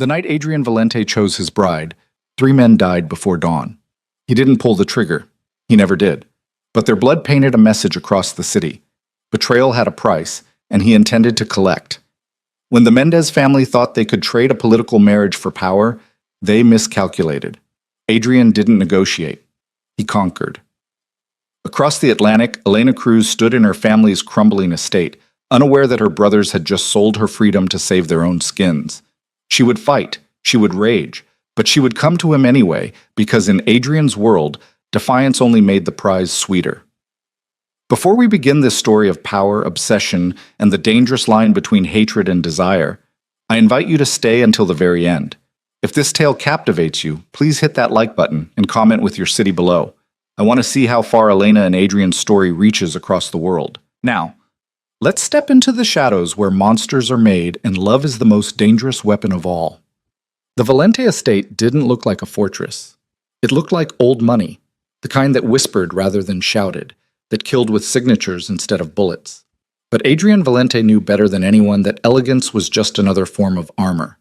The night Adrian Valente chose his bride, 3 men died before dawn. He didn't pull the trigger. He never did. But their blood painted a message across the city. Betrayal had a price, and he intended to collect. When the Mendez family thought they could trade a political marriage for power, they miscalculated. Adrian didn't negotiate. He conquered. Across the Atlantic, Elena Cruz stood in her family's crumbling estate, unaware that her brothers had just sold her freedom to save their own skins. She would fight, she would rage, but she would come to him anyway, because in Adrian's world, defiance only made the prize sweeter. Before we begin this story of power, obsession, and the dangerous line between hatred and desire, I invite you to stay until the very end. If this tale captivates you, please hit that like button and comment with your city below. I want to see how far Elena and Adrian's story reaches across the world. Now, let's step into the shadows where monsters are made and love is the most dangerous weapon of all. The Valente estate didn't look like a fortress. It looked like old money, the kind that whispered rather than shouted, that killed with signatures instead of bullets. But Adrian Valente knew better than anyone that elegance was just another form of armor.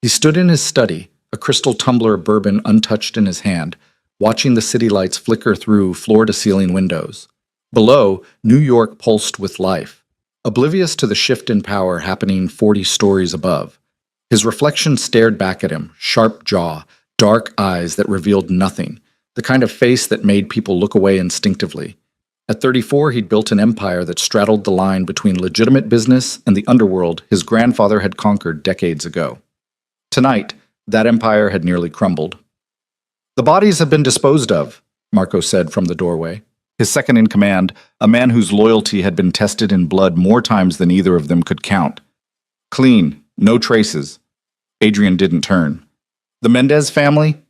He stood in his study, a crystal tumbler of bourbon untouched in his hand, watching the city lights flicker through floor-to-ceiling windows. Below, New York pulsed with life, oblivious to the shift in power happening 40 stories above. His reflection stared back at him, sharp jaw, dark eyes that revealed nothing, the kind of face that made people look away instinctively. At 34, he'd built an empire that straddled the line between legitimate business and the underworld his grandfather had conquered decades ago. Tonight, that empire had nearly crumbled. "The bodies have been disposed of," Marco said from the doorway. His second in command, a man whose loyalty had been tested in blood more times than either of them could count. "Clean, no traces." Adrian didn't turn. "The Mendez family?"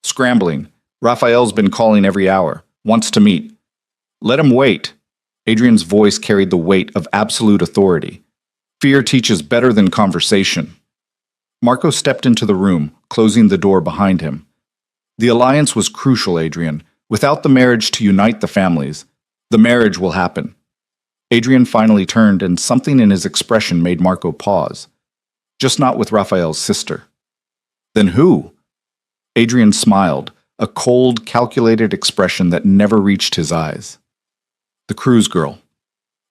"Scrambling. Rafael's been calling every hour. Wants to meet." "Let him wait." Adrian's voice carried the weight of absolute authority. "Fear teaches better than conversation." Marco stepped into the room, closing the door behind him. "The alliance was crucial, Adrian. Without the marriage to unite the families, the marriage will happen." Adrian finally turned, and something in his expression made Marco pause. "Just not with Rafael's sister." "Then who?" Adrian smiled, a cold, calculated expression that never reached his eyes. "The Cruz girl.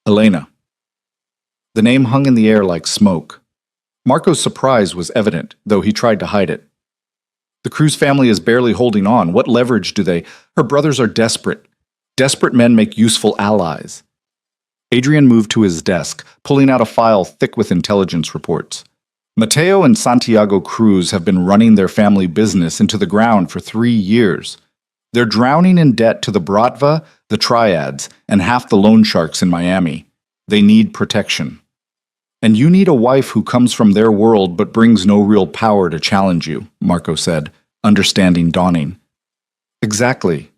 Elena." The name hung in the air like smoke. Marco's surprise was evident, though he tried to hide it. "The Cruz family is barely holding on. What leverage do they? Her brothers are desperate. Desperate men make useful allies." Adrian moved to his desk, pulling out a file thick with intelligence reports. "Mateo and Santiago Cruz have been running their family business into the ground for 3 years. They're drowning in debt to the Bratva, the Triads, and half the loan sharks in Miami. They need protection. And you need a wife who comes from their world but brings no real power to challenge you," Marco said, understanding dawning. "Exactly."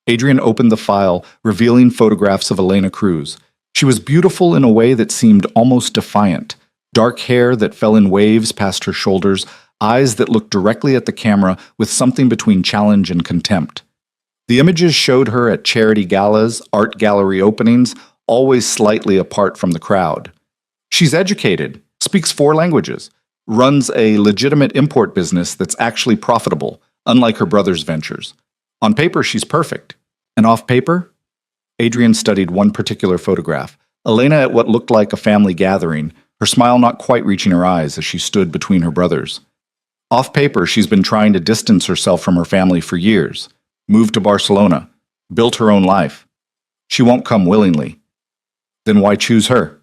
Adrian opened the file, revealing photographs of Elena Cruz. She was beautiful in a way that seemed almost defiant. Dark hair that fell in waves past her shoulders, eyes that looked directly at the camera with something between challenge and contempt. The images showed her at charity galas, art gallery openings, always slightly apart from the crowd. She's educated, speaks 4 languages, runs a legitimate import business that's actually profitable, unlike her brother's ventures. On paper, she's perfect. And off paper? Adrian studied one particular photograph, Elena at what looked like a family gathering, her smile not quite reaching her eyes as she stood between her brothers. Off paper, she's been trying to distance herself from her family for years, moved to Barcelona, built her own life. She won't come willingly. Then why choose her?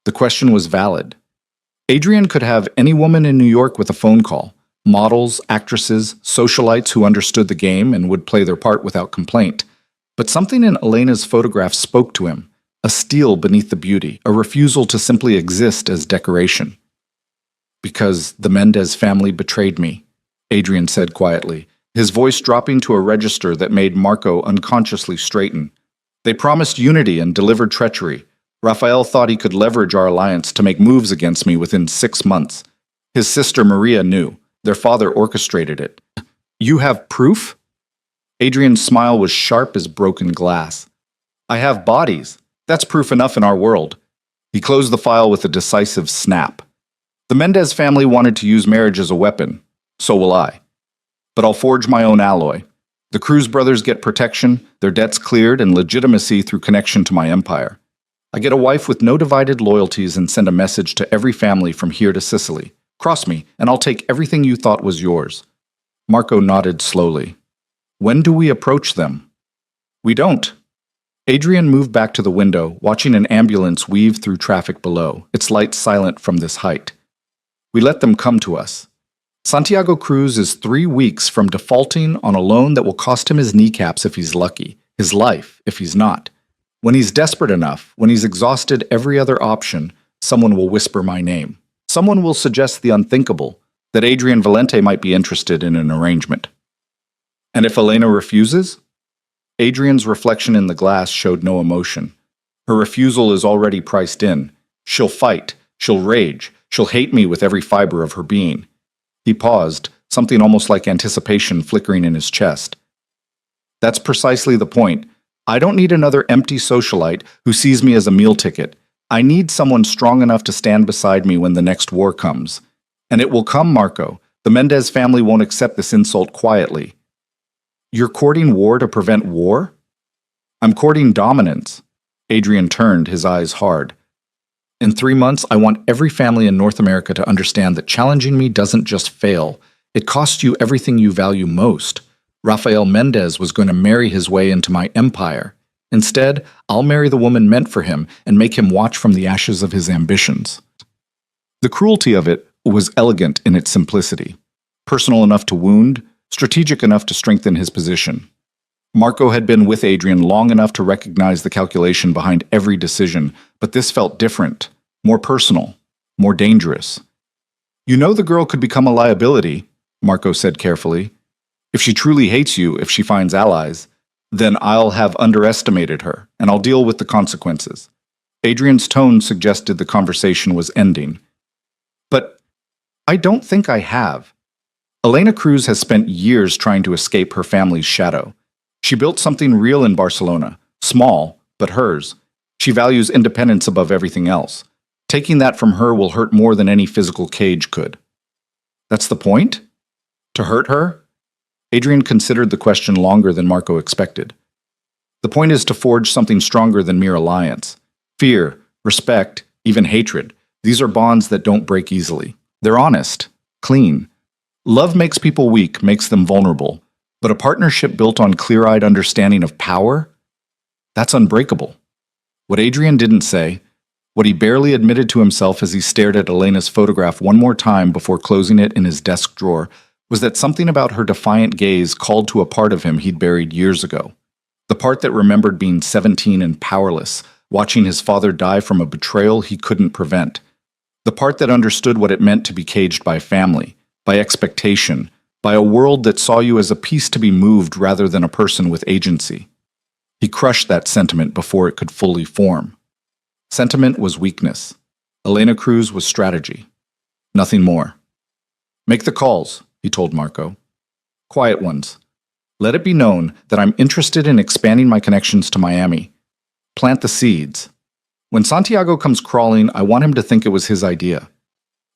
The question was valid. Adrian could have any woman in New York with a phone call, models, actresses, socialites who understood the game and would play their part without complaint. But something in Elena's photograph spoke to him, a steel beneath the beauty, a refusal to simply exist as decoration. "Because the Mendez family betrayed me," Adrian said quietly, his voice dropping to a register that made Marco unconsciously straighten. "They promised unity and delivered treachery. Rafael thought he could leverage our alliance to make moves against me within 6 months. His sister Maria knew. Their father orchestrated it." "You have proof?" Adrian's smile was sharp as broken glass. "I have bodies. That's proof enough in our world." He closed the file with a decisive snap. The Mendez family wanted to use marriage as a weapon. So will I. But I'll forge my own alloy. The Cruz brothers get protection, their debts cleared, and legitimacy through connection to my empire. I get a wife with no divided loyalties and send a message to every family from here to Sicily. Cross me, and I'll take everything you thought was yours. Marco nodded slowly. When do we approach them? We don't. Adrian moved back to the window, watching an ambulance weave through traffic below, its lights silent from this height. We let them come to us. Santiago Cruz is 3 weeks from defaulting on a loan that will cost him his kneecaps if he's lucky, his life if he's not. When he's desperate enough, when he's exhausted every other option, someone will whisper my name. Someone will suggest the unthinkable, that Adrian Valente might be interested in an arrangement. And if Elena refuses? Adrian's reflection in the glass showed no emotion. Her refusal is already priced in. She'll fight, she'll rage, she'll hate me with every fiber of her being. He paused, something almost like anticipation flickering in his chest. That's precisely the point. I don't need another empty socialite who sees me as a meal ticket. I need someone strong enough to stand beside me when the next war comes. And it will come, Marco. The Mendez family won't accept this insult quietly. You're courting war to prevent war? I'm courting dominance. Adrian turned, his eyes hard. In 3 months, I want every family in North America to understand that challenging me doesn't just fail. It costs you everything you value most. Rafael Mendez was going to marry his way into my empire. Instead, I'll marry the woman meant for him and make him watch from the ashes of his ambitions. The cruelty of it was elegant in its simplicity, personal enough to wound, strategic enough to strengthen his position. Marco had been with Adrian long enough to recognize the calculation behind every decision, but this felt different, more personal, more dangerous. You know the girl could become a liability, Marco said carefully. If she truly hates you, if she finds allies, then I'll have underestimated her, and I'll deal with the consequences. Adrian's tone suggested the conversation was ending. But I don't think I have. Elena Cruz has spent years trying to escape her family's shadow. She built something real in Barcelona, small, but hers. She values independence above everything else. Taking that from her will hurt more than any physical cage could. That's the point? To hurt her? Adrian considered the question longer than Marco expected. The point is to forge something stronger than mere alliance. Fear, respect, even hatred. These are bonds that don't break easily. They're honest, clean. Love makes people weak, makes them vulnerable. But a partnership built on clear-eyed understanding of power? That's unbreakable. What Adrian didn't say, what he barely admitted to himself as he stared at Elena's photograph one more time before closing it in his desk drawer, was that something about her defiant gaze called to a part of him he'd buried years ago. The part that remembered being 17 and powerless, watching his father die from a betrayal he couldn't prevent. The part that understood what it meant to be caged by family, by expectation, by a world that saw you as a piece to be moved rather than a person with agency. He crushed that sentiment before it could fully form. Sentiment was weakness. Elena Cruz was strategy. Nothing more. Make the calls, he told Marco. Quiet ones. Let it be known that I'm interested in expanding my connections to Miami. Plant the seeds. When Santiago comes crawling, I want him to think it was his idea.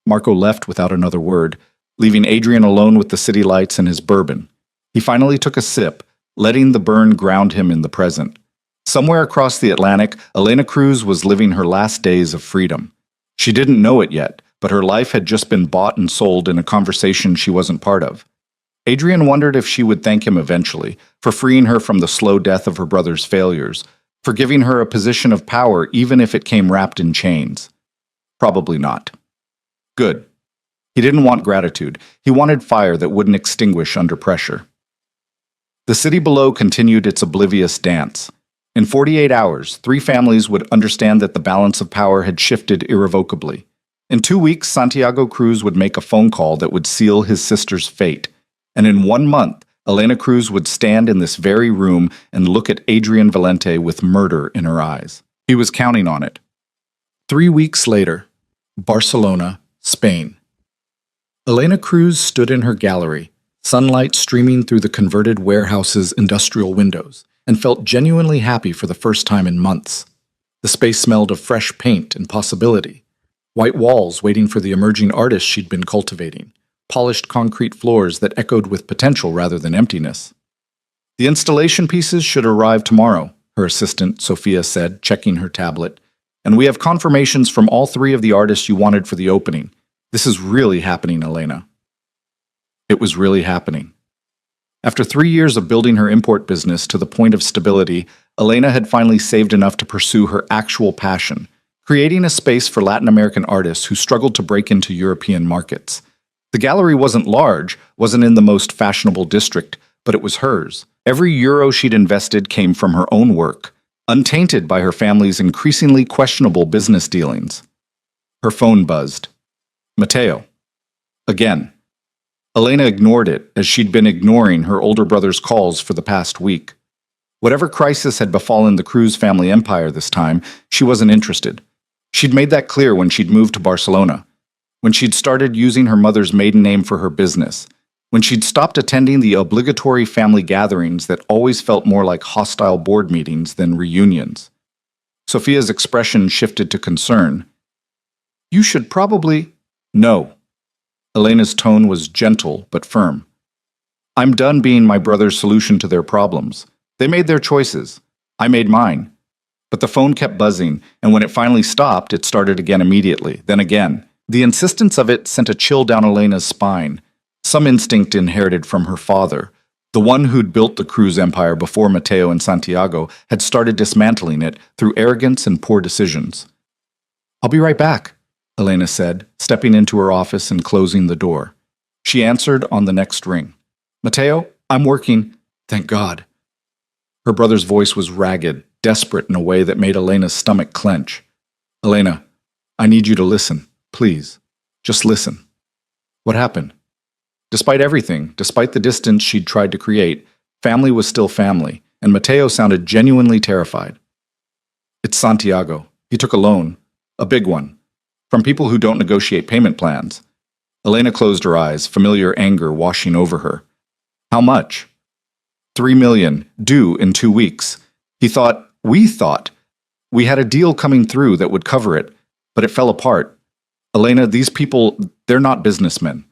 Marco left without another word, leaving Adrian alone with the city lights and his bourbon. He finally took a sip, letting the burn ground him in the present. Somewhere across the Atlantic, Elena Cruz was living her last days of freedom. She didn't know it yet, but her life had just been bought and sold in a conversation she wasn't part of. Adrian wondered if she would thank him eventually for freeing her from the slow death of her brother's failures, for giving her a position of power even if it came wrapped in chains. Probably not. Good. He didn't want gratitude. He wanted fire that wouldn't extinguish under pressure. The city below continued its oblivious dance. In 48 hours, 3 families would understand that the balance of power had shifted irrevocably. In 2 weeks, Santiago Cruz would make a phone call that would seal his sister's fate. And in 1 month, Elena Cruz would stand in this very room and look at Adrian Valente with murder in her eyes. He was counting on it. 3 weeks later, Barcelona, Spain. Elena Cruz stood in her gallery, sunlight streaming through the converted warehouse's industrial windows, and felt genuinely happy for the first time in months. The space smelled of fresh paint and possibility. White walls waiting for the emerging artists she'd been cultivating, polished concrete floors that echoed with potential rather than emptiness. The installation pieces should arrive tomorrow, her assistant, Sophia said, checking her tablet. And we have confirmations from all three of the artists you wanted for the opening. This is really happening, Elena. It was really happening. After 3 years of building her import business to the point of stability, Elena had finally saved enough to pursue her actual passion, creating a space for Latin American artists who struggled to break into European markets. The gallery wasn't large, wasn't in the most fashionable district, but it was hers. Every euro she'd invested came from her own work, untainted by her family's increasingly questionable business dealings. Her phone buzzed. Matteo. Again. Elena ignored it, as she'd been ignoring her older brother's calls for the past week. Whatever crisis had befallen the Cruz family empire this time, she wasn't interested. She'd made that clear when she'd moved to Barcelona, when she'd started using her mother's maiden name for her business, when she'd stopped attending the obligatory family gatherings that always felt more like hostile board meetings than reunions. Sophia's expression shifted to concern. You should probably... No. Elena's tone was gentle but firm. I'm done being my brother's solution to their problems. They made their choices. I made mine. But the phone kept buzzing, and when it finally stopped, it started again immediately, then again. The insistence of it sent a chill down Elena's spine, some instinct inherited from her father. The one who'd built the Cruz empire before Matteo and Santiago had started dismantling it through arrogance and poor decisions. I'll be right back, Elena said, stepping into her office and closing the door. She answered on the next ring. Matteo, I'm working. Thank God. Her brother's voice was ragged, desperate in a way that made Elena's stomach clench. Elena, I need you to listen, please. Just listen. What happened? Despite everything, despite the distance she'd tried to create, family was still family, and Matteo sounded genuinely terrified. It's Santiago. He took a loan, a big one, from people who don't negotiate payment plans. Elena closed her eyes, familiar anger washing over her. How much? 3 million, due in 2 weeks. We thought, we had a deal coming through that would cover it, but it fell apart. Elena, these people, they're not businessmen.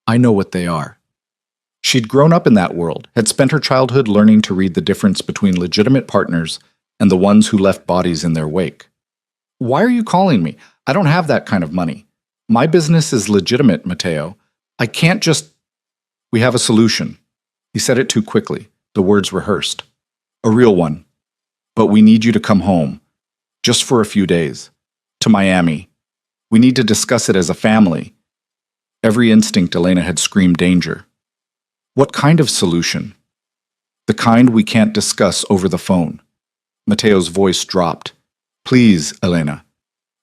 I know what they are. She'd grown up in that world, had spent her childhood learning to read the difference between legitimate partners and the ones who left bodies in their wake. Why are you calling me? I don't have that kind of money. My business is legitimate, Matteo. I can't just... We have a solution. He said it too quickly, the words rehearsed. A real one. But we need you to come home. Just for a few days. To Miami. We need to discuss it as a family. Every instinct Elena had screamed danger. What kind of solution? The kind we can't discuss over the phone. Matteo's voice dropped. Please, Elena.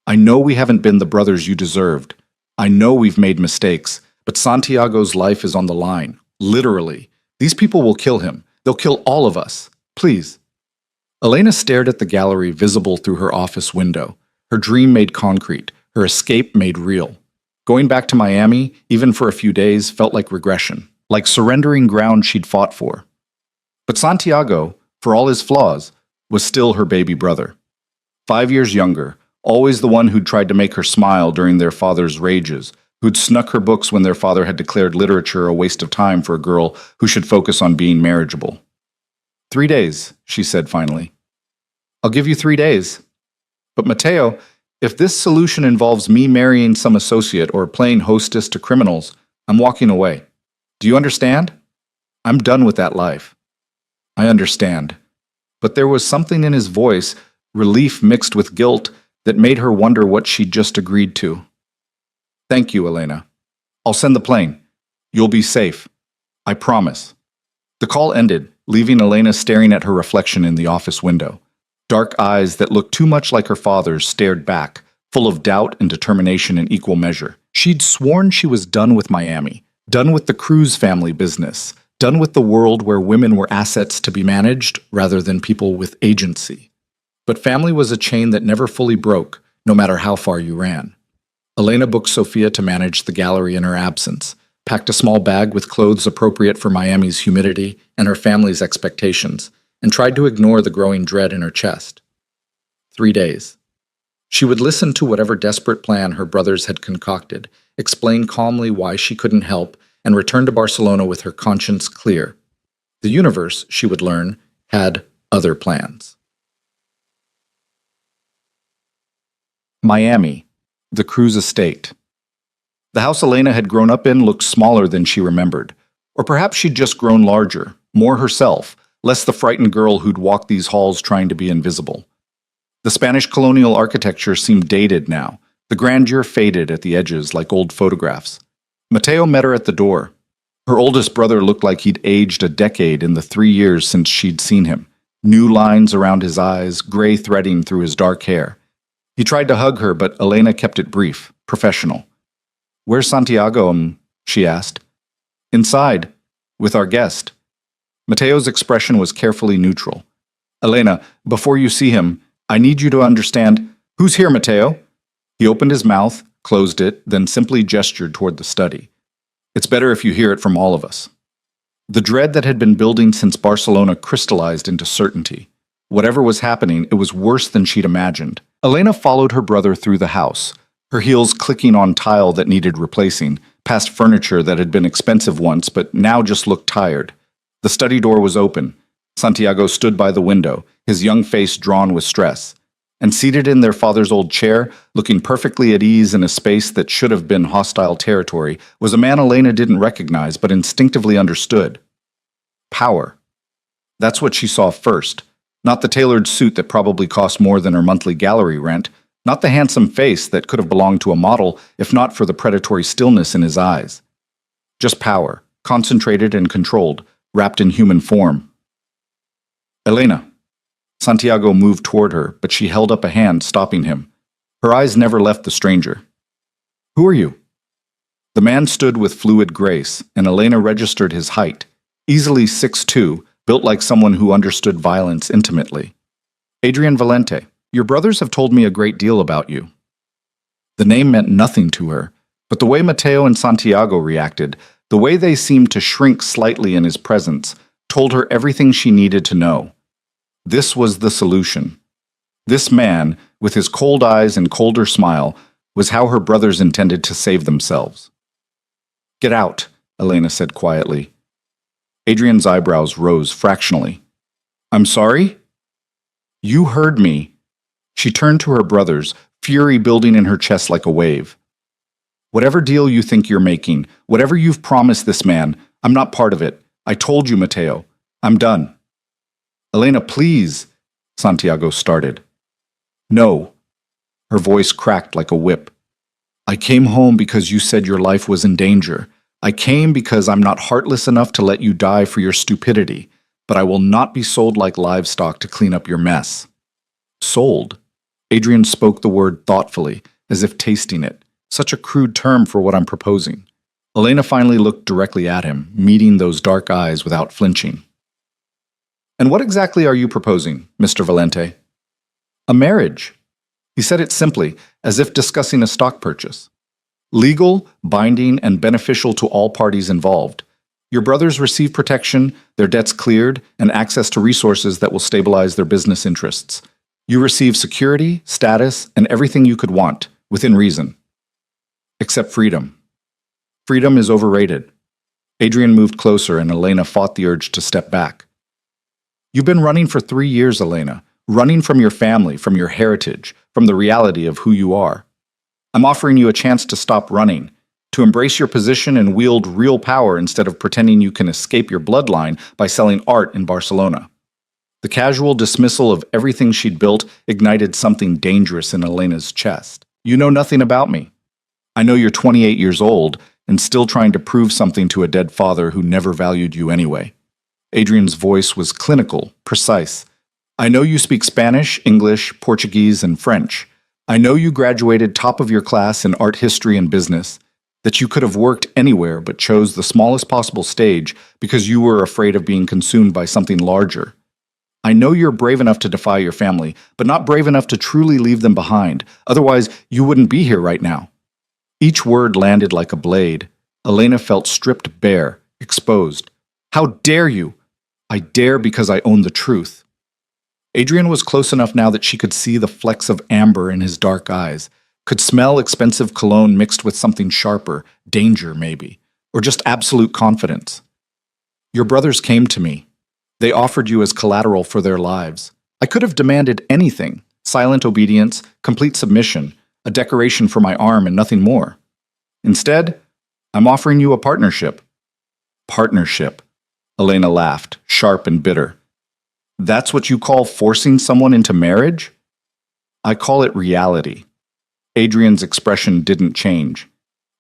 I know we haven't been the brothers you deserved. I know we've made mistakes, but Santiago's life is on the line. Literally. These people will kill him. They'll kill all of us. Please. Elena stared at the gallery visible through her office window. Her dream made concrete, her escape made real. Going back to Miami, even for a few days, felt like regression, like surrendering ground she'd fought for. But Santiago, for all his flaws, was still her baby brother. 5 years younger, always the one who'd tried to make her smile during their father's rages, who'd snuck her books when their father had declared literature a waste of time for a girl who should focus on being marriageable. 3 days, she said finally. I'll give you 3 days. But Matteo, if this solution involves me marrying some associate or playing hostess to criminals, I'm walking away. Do you understand? I'm done with that life. I understand. But there was something in his voice, relief mixed with guilt, that made her wonder what she'd just agreed to. Thank you, Elena. I'll send the plane. You'll be safe. I promise. The call ended, leaving Elena staring at her reflection in the office window. Dark eyes that looked too much like her father's stared back, full of doubt and determination in equal measure. She'd sworn she was done with Miami, done with the Cruz family business, done with the world where women were assets to be managed rather than people with agency. But family was a chain that never fully broke, no matter how far you ran. Elena booked Sophia to manage the gallery in her absence, packed a small bag with clothes appropriate for Miami's humidity and her family's expectations, and tried to ignore the growing dread in her chest. 3 days. She would listen to whatever desperate plan her brothers had concocted, explain calmly why she couldn't help, and return to Barcelona with her conscience clear. The universe, she would learn, had other plans. Miami, the Cruz estate. The house Elena had grown up in looked smaller than she remembered. Or perhaps she'd just grown larger, more herself, less the frightened girl who'd walk these halls trying to be invisible. The Spanish colonial architecture seemed dated now, the grandeur faded at the edges like old photographs. Mateo met her at the door. Her oldest brother looked like he'd aged a decade in the 3 years since she'd seen him. New lines around his eyes, gray threading through his dark hair. He tried to hug her, but Elena kept it brief, professional. "Where's Santiago?" she asked. "Inside, with our guest." Mateo's expression was carefully neutral. "Elena, before you see him, I need you to understand—" "Who's here, Mateo?" He opened his mouth, closed it, then simply gestured toward the study. "It's better if you hear it from all of us." The dread that had been building since Barcelona crystallized into certainty. Whatever was happening, it was worse than she'd imagined. Elena followed her brother through the house, her heels clicking on tile that needed replacing, past furniture that had been expensive once but now just looked tired. The study door was open. Santiago stood by the window, his young face drawn with stress. And seated in their father's old chair, looking perfectly at ease in a space that should have been hostile territory, was a man Elena didn't recognize but instinctively understood. Power. That's what she saw first. Not the tailored suit that probably cost more than her monthly gallery rent, not the handsome face that could have belonged to a model if not for the predatory stillness in his eyes. Just power, concentrated and controlled, wrapped in human form. "Elena." Santiago moved toward her, but she held up a hand, stopping him. Her eyes never left the stranger. "Who are you?" The man stood with fluid grace, and Elena registered his height, easily 6'2", built like someone who understood violence intimately. "Adrian Valente, your brothers have told me a great deal about you." The name meant nothing to her, but the way Mateo and Santiago reacted, the way they seemed to shrink slightly in his presence, told her everything she needed to know. This was the solution. This man, with his cold eyes and colder smile, was how her brothers intended to save themselves. "Get out," Elena said quietly. Adrian's eyebrows rose fractionally. "I'm sorry?" "You heard me." She turned to her brothers, fury building in her chest like a wave. "Whatever deal you think you're making, whatever you've promised this man, I'm not part of it. I told you, Mateo. I'm done." "Elena, please," Santiago started. "No." Her voice cracked like a whip. "I came home because you said your life was in danger. I came because I'm not heartless enough to let you die for your stupidity, but I will not be sold like livestock to clean up your mess." "Sold?" Adrian spoke the word thoughtfully, as if tasting it. Such a crude term for what I'm proposing. Elena finally looked directly at him, meeting those dark eyes without flinching. "And what exactly are you proposing, Mr. Valente?" "A marriage." He said it simply, as if discussing a stock purchase. "Legal, binding, and beneficial to all parties involved. Your brothers receive protection, their debts cleared, and access to resources that will stabilize their business interests. You receive security, status, and everything you could want, within reason. Except freedom. Freedom is overrated." Adrian moved closer and Elena fought the urge to step back. "You've been running for 3 years, Elena, running from your family, from your heritage, from the reality of who you are. I'm offering you a chance to stop running, to embrace your position and wield real power instead of pretending you can escape your bloodline by selling art in Barcelona." The casual dismissal of everything she'd built ignited something dangerous in Elena's chest. "You know nothing about me. I know you're 28 years old and still trying to prove something to a dead father who never valued you anyway." Adrian's voice was clinical, precise. "I know you speak Spanish, English, Portuguese, and French. I know you graduated top of your class in art history and business, that you could have worked anywhere but chose the smallest possible stage because you were afraid of being consumed by something larger. I know you're brave enough to defy your family, but not brave enough to truly leave them behind. Otherwise, you wouldn't be here right now." Each word landed like a blade. Elena felt stripped bare, exposed. "How dare you?" "I dare because I own the truth." Adrian was close enough now that she could see the flecks of amber in his dark eyes, could smell expensive cologne mixed with something sharper, danger maybe, or just absolute confidence. Your brothers came to me. They offered you as collateral for their lives. I could have demanded anything: silent obedience, complete submission, a decoration for my arm, and nothing more. Instead, I'm offering you a partnership. Partnership. Elena laughed, sharp and bitter. That's what you call forcing someone into marriage? I call it reality. Adrian's expression didn't change.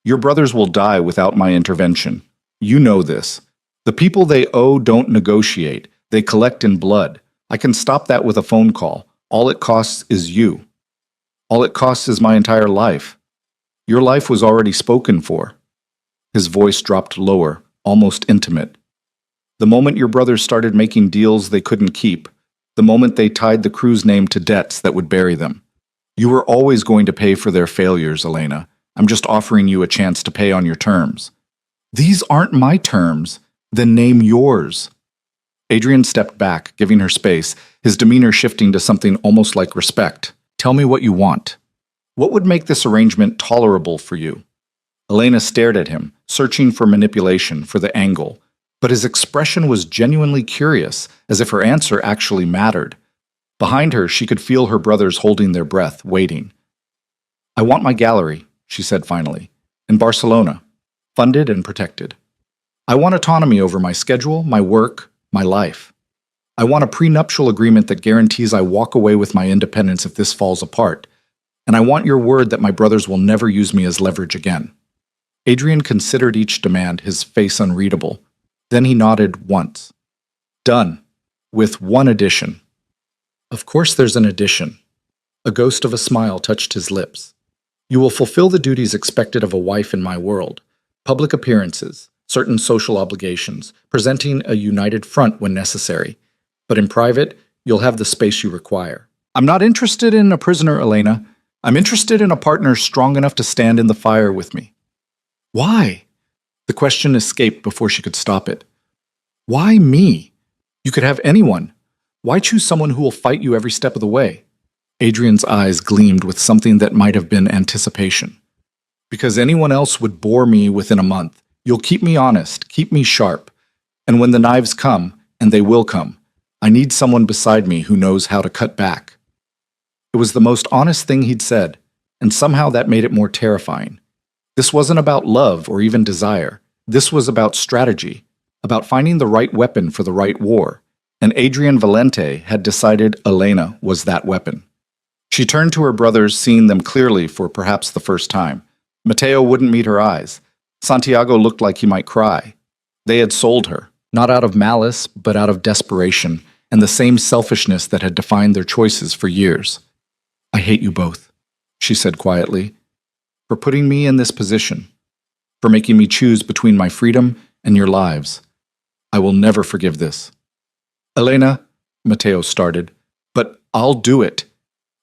Your brothers will die without my intervention. You know this. The people they owe don't negotiate. They collect in blood. I can stop that with a phone call. All it costs is you. All it costs is my entire life. Your life was already spoken for. His voice dropped lower, almost intimate. The moment your brothers started making deals they couldn't keep, the moment they tied the crew's name to debts that would bury them. You were always going to pay for their failures, Elena. I'm just offering you a chance to pay on your terms. These aren't my terms. Then name yours. Adrian stepped back, giving her space, his demeanor shifting to something almost like respect. Tell me what you want. What would make this arrangement tolerable for you? Elena stared at him, searching for manipulation, for the angle. But his expression was genuinely curious, as if her answer actually mattered. Behind her, she could feel her brothers holding their breath, waiting. I want my gallery, she said finally, in Barcelona, funded and protected. I want autonomy over my schedule, my work, my life. I want a prenuptial agreement that guarantees I walk away with my independence if this falls apart. And I want your word that my brothers will never use me as leverage again. Adrian considered each demand, his face unreadable. Then he nodded once. Done. With one addition. Of course there's an addition. A ghost of a smile touched his lips. You will fulfill the duties expected of a wife in my world. Public appearances, certain social obligations, presenting a united front when necessary. But in private, you'll have the space you require. I'm not interested in a prisoner, Elena. I'm interested in a partner strong enough to stand in the fire with me. Why? The question escaped before she could stop it. Why me? You could have anyone. Why choose someone who will fight you every step of the way? Adrian's eyes gleamed with something that might have been anticipation. Because anyone else would bore me within a month. You'll keep me honest, keep me sharp. And when the knives come, and they will come, I need someone beside me who knows how to cut back. It was the most honest thing he'd said, and somehow that made it more terrifying. This wasn't about love or even desire. This was about strategy, about finding the right weapon for the right war. And Adrian Valente had decided Elena was that weapon. She turned to her brothers, seeing them clearly for perhaps the first time. Mateo wouldn't meet her eyes. Santiago looked like he might cry. They had sold her, not out of malice, but out of desperation, and the same selfishness that had defined their choices for years. I hate you both, she said quietly, for putting me in this position, for making me choose between my freedom and your lives. I will never forgive this. Elena, Mateo started, but I'll do it.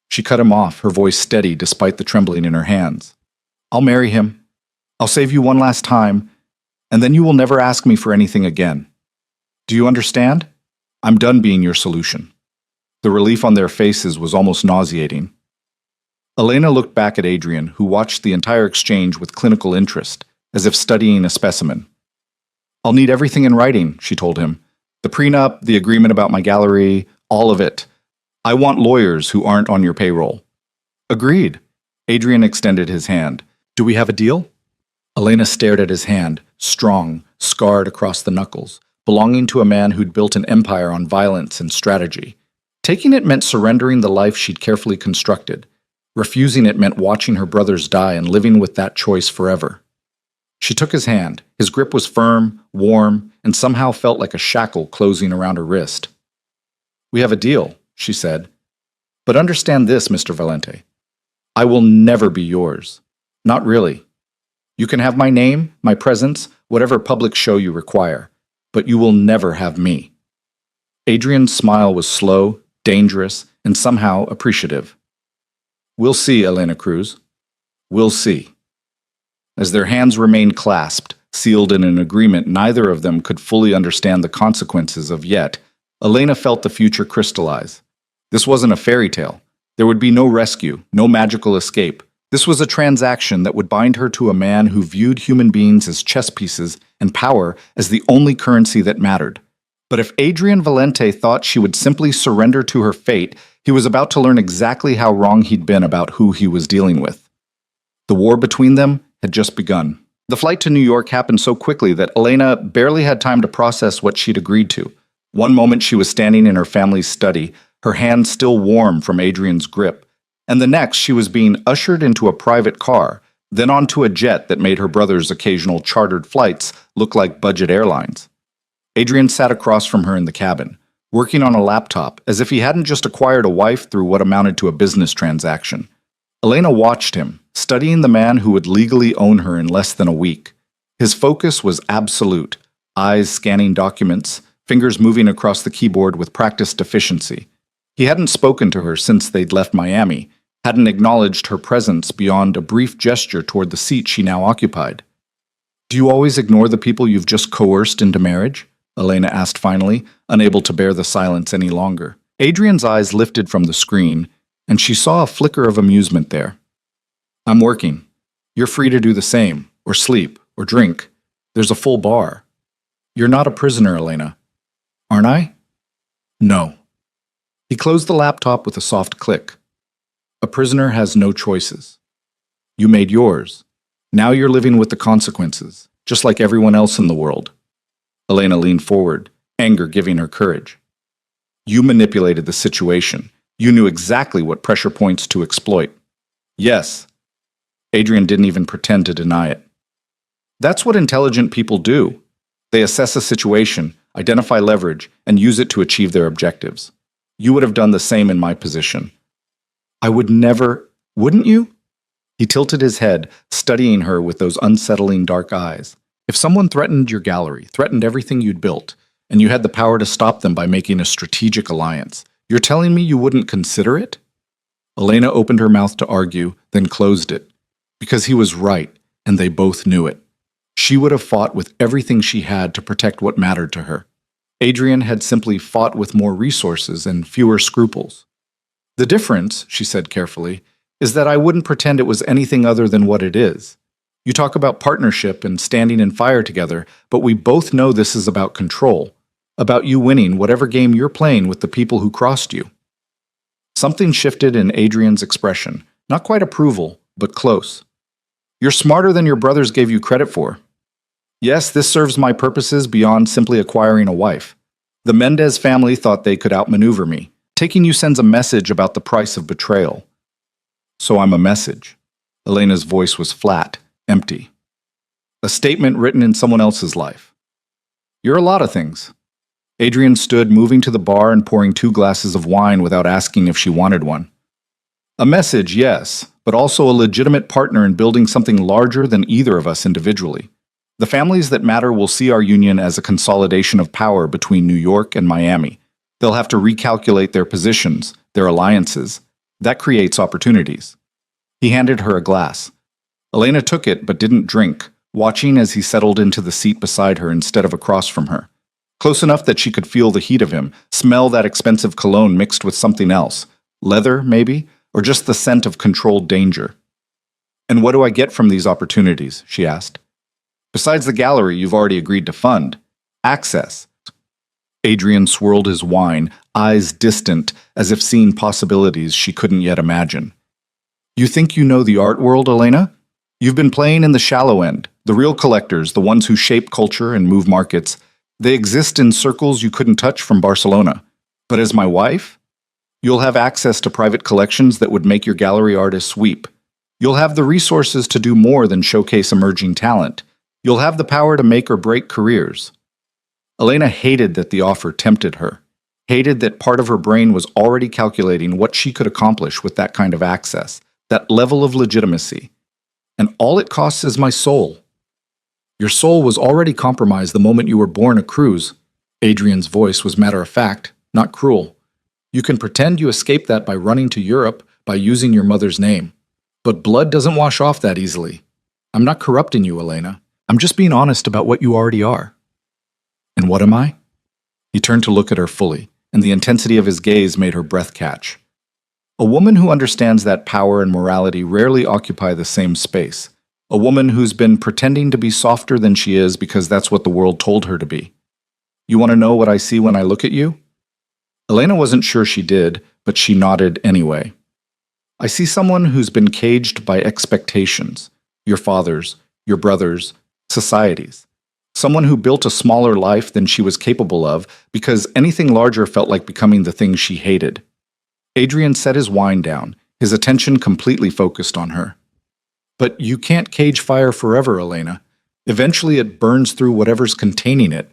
She cut him off, her voice steady despite the trembling in her hands. I'll marry him. I'll save you one last time, and then you will never ask me for anything again. Do you understand? I'm done being your solution. The relief on their faces was almost nauseating. Elena looked back at Adrian, who watched the entire exchange with clinical interest, as if studying a specimen. I'll need everything in writing, she told him. The prenup, the agreement about my gallery, all of it. I want lawyers who aren't on your payroll. Agreed. Adrian extended his hand. Do we have a deal? Elena stared at his hand, strong, scarred across the knuckles, belonging to a man who'd built an empire on violence and strategy. Taking it meant surrendering the life she'd carefully constructed. Refusing it meant watching her brothers die and living with that choice forever. She took his hand. His grip was firm, warm, and somehow felt like a shackle closing around her wrist. We have a deal, she said. But understand this, Mr. Valente. I will never be yours. Not really. You can have my name, my presence, whatever public show you require, but you will never have me. Adrian's smile was slow, dangerous, and somehow appreciative. We'll see, Elena Cruz. We'll see. As their hands remained clasped, sealed in an agreement neither of them could fully understand the consequences of yet, Elena felt the future crystallize. This wasn't a fairy tale. There would be no rescue, no magical escape. This was a transaction that would bind her to a man who viewed human beings as chess pieces and power as the only currency that mattered. But if Adrian Valente thought she would simply surrender to her fate, he was about to learn exactly how wrong he'd been about who he was dealing with. The war between them had just begun. The flight to New York happened so quickly that Elena barely had time to process what she'd agreed to. One moment she was standing in her family's study, her hand still warm from Adrian's grip, and the next she was being ushered into a private car, then onto a jet that made her brother's occasional chartered flights look like budget airlines. Adrian sat across from her in the cabin, working on a laptop as if he hadn't just acquired a wife through what amounted to a business transaction. Elena watched him, studying the man who would legally own her in less than a week. His focus was absolute, eyes scanning documents, fingers moving across the keyboard with practiced efficiency. He hadn't spoken to her since they'd left Miami, hadn't acknowledged her presence beyond a brief gesture toward the seat she now occupied. "Do you always ignore the people you've just coerced into marriage?" Elena asked finally, unable to bear the silence any longer. Adrian's eyes lifted from the screen, and she saw a flicker of amusement there. "I'm working. You're free to do the same, or sleep, or drink. There's a full bar. You're not a prisoner, Elena. Aren't I?" "No." He closed the laptop with a soft click. "A prisoner has no choices. You made yours. Now you're living with the consequences, just like everyone else in the world." Elena leaned forward, anger giving her courage. "You manipulated the situation. You knew exactly what pressure points to exploit." "Yes." Adrian didn't even pretend to deny it. "That's what intelligent people do. They assess a situation, identify leverage, and use it to achieve their objectives. You would have done the same in my position." "I would never, wouldn't you?" He tilted his head, studying her with those unsettling dark eyes. "If someone threatened your gallery, threatened everything you'd built, and you had the power to stop them by making a strategic alliance, you're telling me you wouldn't consider it?" Elena opened her mouth to argue, then closed it. Because he was right, and they both knew it. She would have fought with everything she had to protect what mattered to her. Adrian had simply fought with more resources and fewer scruples. "The difference," she said carefully, "is that I wouldn't pretend it was anything other than what it is. You talk about partnership and standing in fire together, but we both know this is about control, about you winning whatever game you're playing with the people who crossed you." Something shifted in Adrian's expression, not quite approval, but close. "You're smarter than your brothers gave you credit for. Yes, this serves my purposes beyond simply acquiring a wife. The Mendez family thought they could outmaneuver me. Taking you sends a message about the price of betrayal." "So I'm a message." Elena's voice was flat, empty. "A statement written in someone else's life." "You're a lot of things." Adrian stood, moving to the bar and pouring 2 glasses of wine without asking if she wanted one. "A message, yes, but also a legitimate partner in building something larger than either of us individually. The families that matter will see our union as a consolidation of power between New York and Miami. They'll have to recalculate their positions, their alliances. That creates opportunities." He handed her a glass. Elena took it but didn't drink, watching as he settled into the seat beside her instead of across from her. Close enough that she could feel the heat of him, smell that expensive cologne mixed with something else. Leather, maybe, or just the scent of controlled danger. "And what do I get from these opportunities?" she asked. "Besides the gallery you've already agreed to fund. Access." Adrian swirled his wine, eyes distant, as if seeing possibilities she couldn't yet imagine. "You think you know the art world, Elena? You've been playing in the shallow end. The real collectors, the ones who shape culture and move markets, they exist in circles you couldn't touch from Barcelona. But as my wife, you'll have access to private collections that would make your gallery artists weep. You'll have the resources to do more than showcase emerging talent. You'll have the power to make or break careers." Elena hated that the offer tempted her, hated that part of her brain was already calculating what she could accomplish with that kind of access, that level of legitimacy. "And all it costs is my soul." "Your soul was already compromised the moment you were born a Cruz." Adrian's voice was matter-of-fact, not cruel. "You can pretend you escaped that by running to Europe, by using your mother's name. But blood doesn't wash off that easily. I'm not corrupting you, Elena. I'm just being honest about what you already are." "And what am I?" He turned to look at her fully, and the intensity of his gaze made her breath catch. A woman who understands that power and morality rarely occupy the same space. A woman who's been pretending to be softer than she is because that's what the world told her to be. You want to know what I see when I look at you? Elena wasn't sure she did, but she nodded anyway. I see someone who's been caged by expectations. Your father's, your brother's, society's. Someone who built a smaller life than she was capable of because anything larger felt like becoming the thing she hated. Adrian set his wine down, his attention completely focused on her. But you can't cage fire forever, Elena. Eventually it burns through whatever's containing it.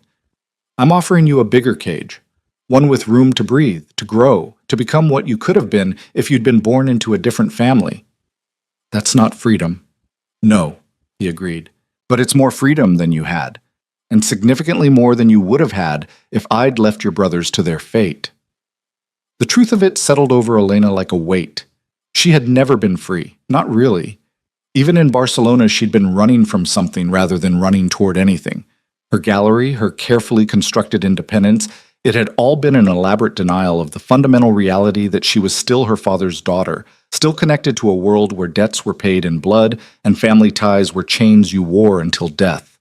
I'm offering you a bigger cage, one with room to breathe, to grow, to become what you could have been if you'd been born into a different family. That's not freedom. No, he agreed, but it's more freedom than you had, and significantly more than you would have had if I'd left your brothers to their fate. The truth of it settled over Elena like a weight. She had never been free, not really. Even in Barcelona, she'd been running from something rather than running toward anything. Her gallery, her carefully constructed independence, it had all been an elaborate denial of the fundamental reality that she was still her father's daughter, still connected to a world where debts were paid in blood and family ties were chains you wore until death.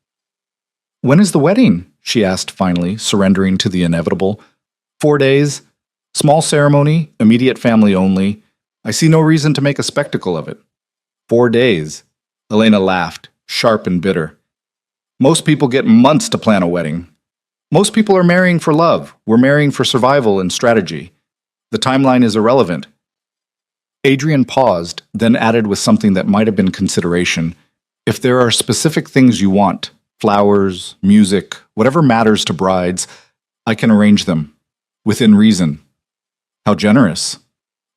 When is the wedding? She asked finally, surrendering to the inevitable. 4 days. Small ceremony, immediate family only. I see no reason to make a spectacle of it. 4 days. Elena laughed, sharp and bitter. Most people get months to plan a wedding. Most people are marrying for love. We're marrying for survival and strategy. The timeline is irrelevant. Adrian paused, then added with something that might have been consideration. If there are specific things you want, flowers, music, whatever matters to brides, I can arrange them. Within reason. How generous.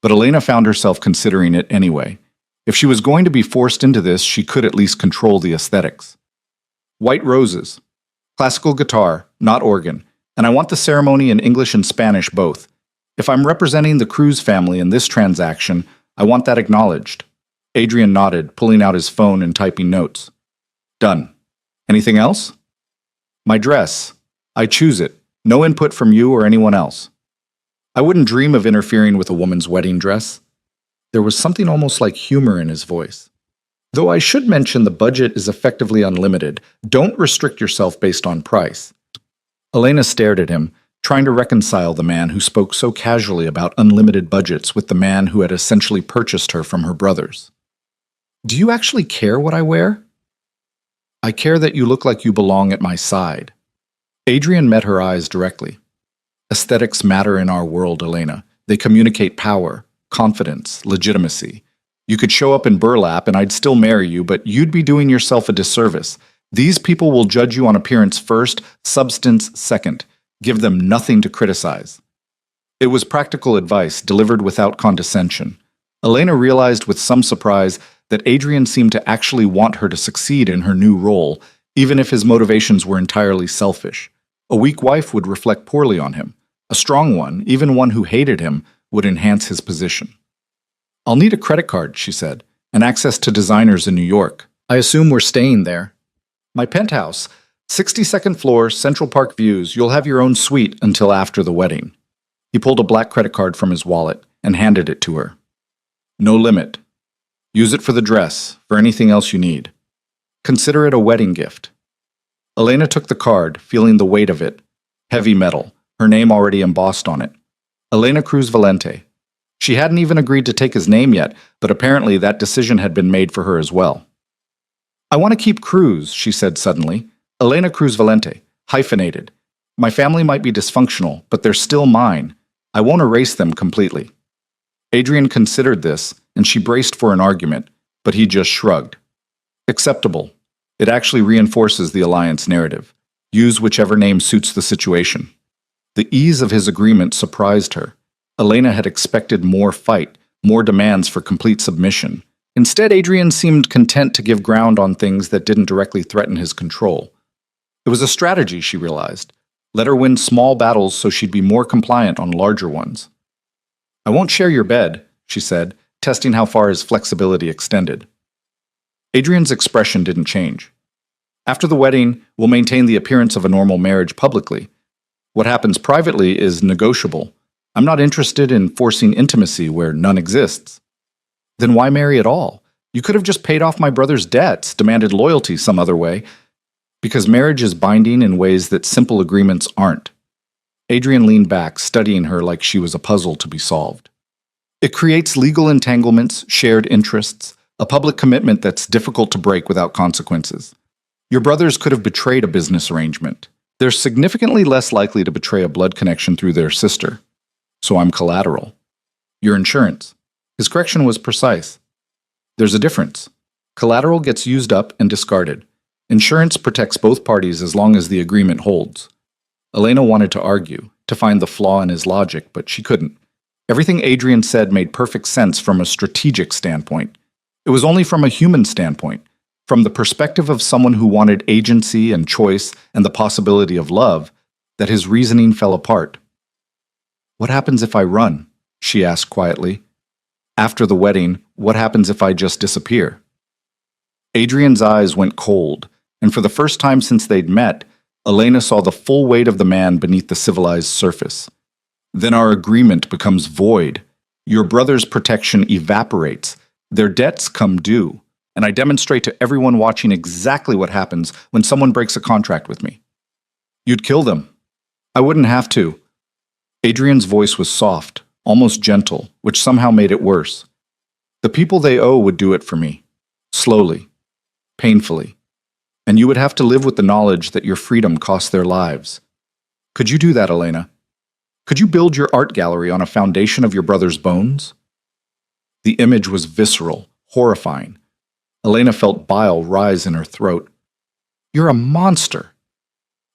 But Elena found herself considering it anyway. If she was going to be forced into this, she could at least control the aesthetics. White roses. Classical guitar, not organ. And I want the ceremony in English and Spanish both. If I'm representing the Cruz family in this transaction, I want that acknowledged. Adrian nodded, pulling out his phone and typing notes. Done. Anything else? My dress. I choose it. No input from you or anyone else. I wouldn't dream of interfering with a woman's wedding dress. There was something almost like humor in his voice. Though I should mention the budget is effectively unlimited. Don't restrict yourself based on price. Elena stared at him, trying to reconcile the man who spoke so casually about unlimited budgets with the man who had essentially purchased her from her brothers. Do you actually care what I wear? I care that you look like you belong at my side. Adrian met her eyes directly. Aesthetics matter in our world, Elena. They communicate power, confidence, legitimacy. You could show up in burlap and I'd still marry you, but you'd be doing yourself a disservice. These people will judge you on appearance first, substance second. Give them nothing to criticize. It was practical advice, delivered without condescension. Elena realized with some surprise that Adrian seemed to actually want her to succeed in her new role, even if his motivations were entirely selfish. A weak wife would reflect poorly on him. A strong one, even one who hated him, would enhance his position. I'll need a credit card, she said, and access to designers in New York. I assume we're staying there. My penthouse, 62nd floor, Central Park views. You'll have your own suite until after the wedding. He pulled a black credit card from his wallet and handed it to her. No limit. Use it for the dress, for anything else you need. Consider it a wedding gift. Elena took the card, feeling the weight of it. Heavy metal, her name already embossed on it. Elena Cruz Valente. She hadn't even agreed to take his name yet, but apparently that decision had been made for her as well. I want to keep Cruz, she said suddenly. Elena Cruz Valente, hyphenated. My family might be dysfunctional, but they're still mine. I won't erase them completely. Adrian considered this, and she braced for an argument, but he just shrugged. Acceptable. It actually reinforces the alliance narrative. Use whichever name suits the situation. The ease of his agreement surprised her. Elena had expected more fight, more demands for complete submission. Instead, Adrian seemed content to give ground on things that didn't directly threaten his control. It was a strategy, she realized. Let her win small battles so she'd be more compliant on larger ones. I won't share your bed, she said, testing how far his flexibility extended. Adrian's expression didn't change. After the wedding, we'll maintain the appearance of a normal marriage publicly. What happens privately is negotiable. I'm not interested in forcing intimacy where none exists. Then why marry at all? You could have just paid off my brother's debts, demanded loyalty some other way. Because marriage is binding in ways that simple agreements aren't. Adrian leaned back, studying her like she was a puzzle to be solved. It creates legal entanglements, shared interests, a public commitment that's difficult to break without consequences. Your brothers could have betrayed a business arrangement. They're significantly less likely to betray a blood connection through their sister. So I'm collateral. Your insurance. His correction was precise. There's a difference. Collateral gets used up and discarded. Insurance protects both parties as long as the agreement holds. Elena wanted to argue, to find the flaw in his logic, but she couldn't. Everything Adrian said made perfect sense from a strategic standpoint. It was only from a human standpoint, from the perspective of someone who wanted agency and choice and the possibility of love, that his reasoning fell apart. "What happens if I run?" she asked quietly. "After the wedding, what happens if I just disappear?" Adrian's eyes went cold, and for the first time since they'd met, Elena saw the full weight of the man beneath the civilized surface. "Then our agreement becomes void. Your brother's protection evaporates. Their debts come due, and I demonstrate to everyone watching exactly what happens when someone breaks a contract with me. You'd kill them. I wouldn't have to." Adrian's voice was soft, almost gentle, which somehow made it worse. "The people they owe would do it for me. Slowly. Painfully. And you would have to live with the knowledge that your freedom cost their lives. Could you do that, Elena? Could you build your art gallery on a foundation of your brother's bones?" The image was visceral, horrifying. Elena felt bile rise in her throat. "You're a monster."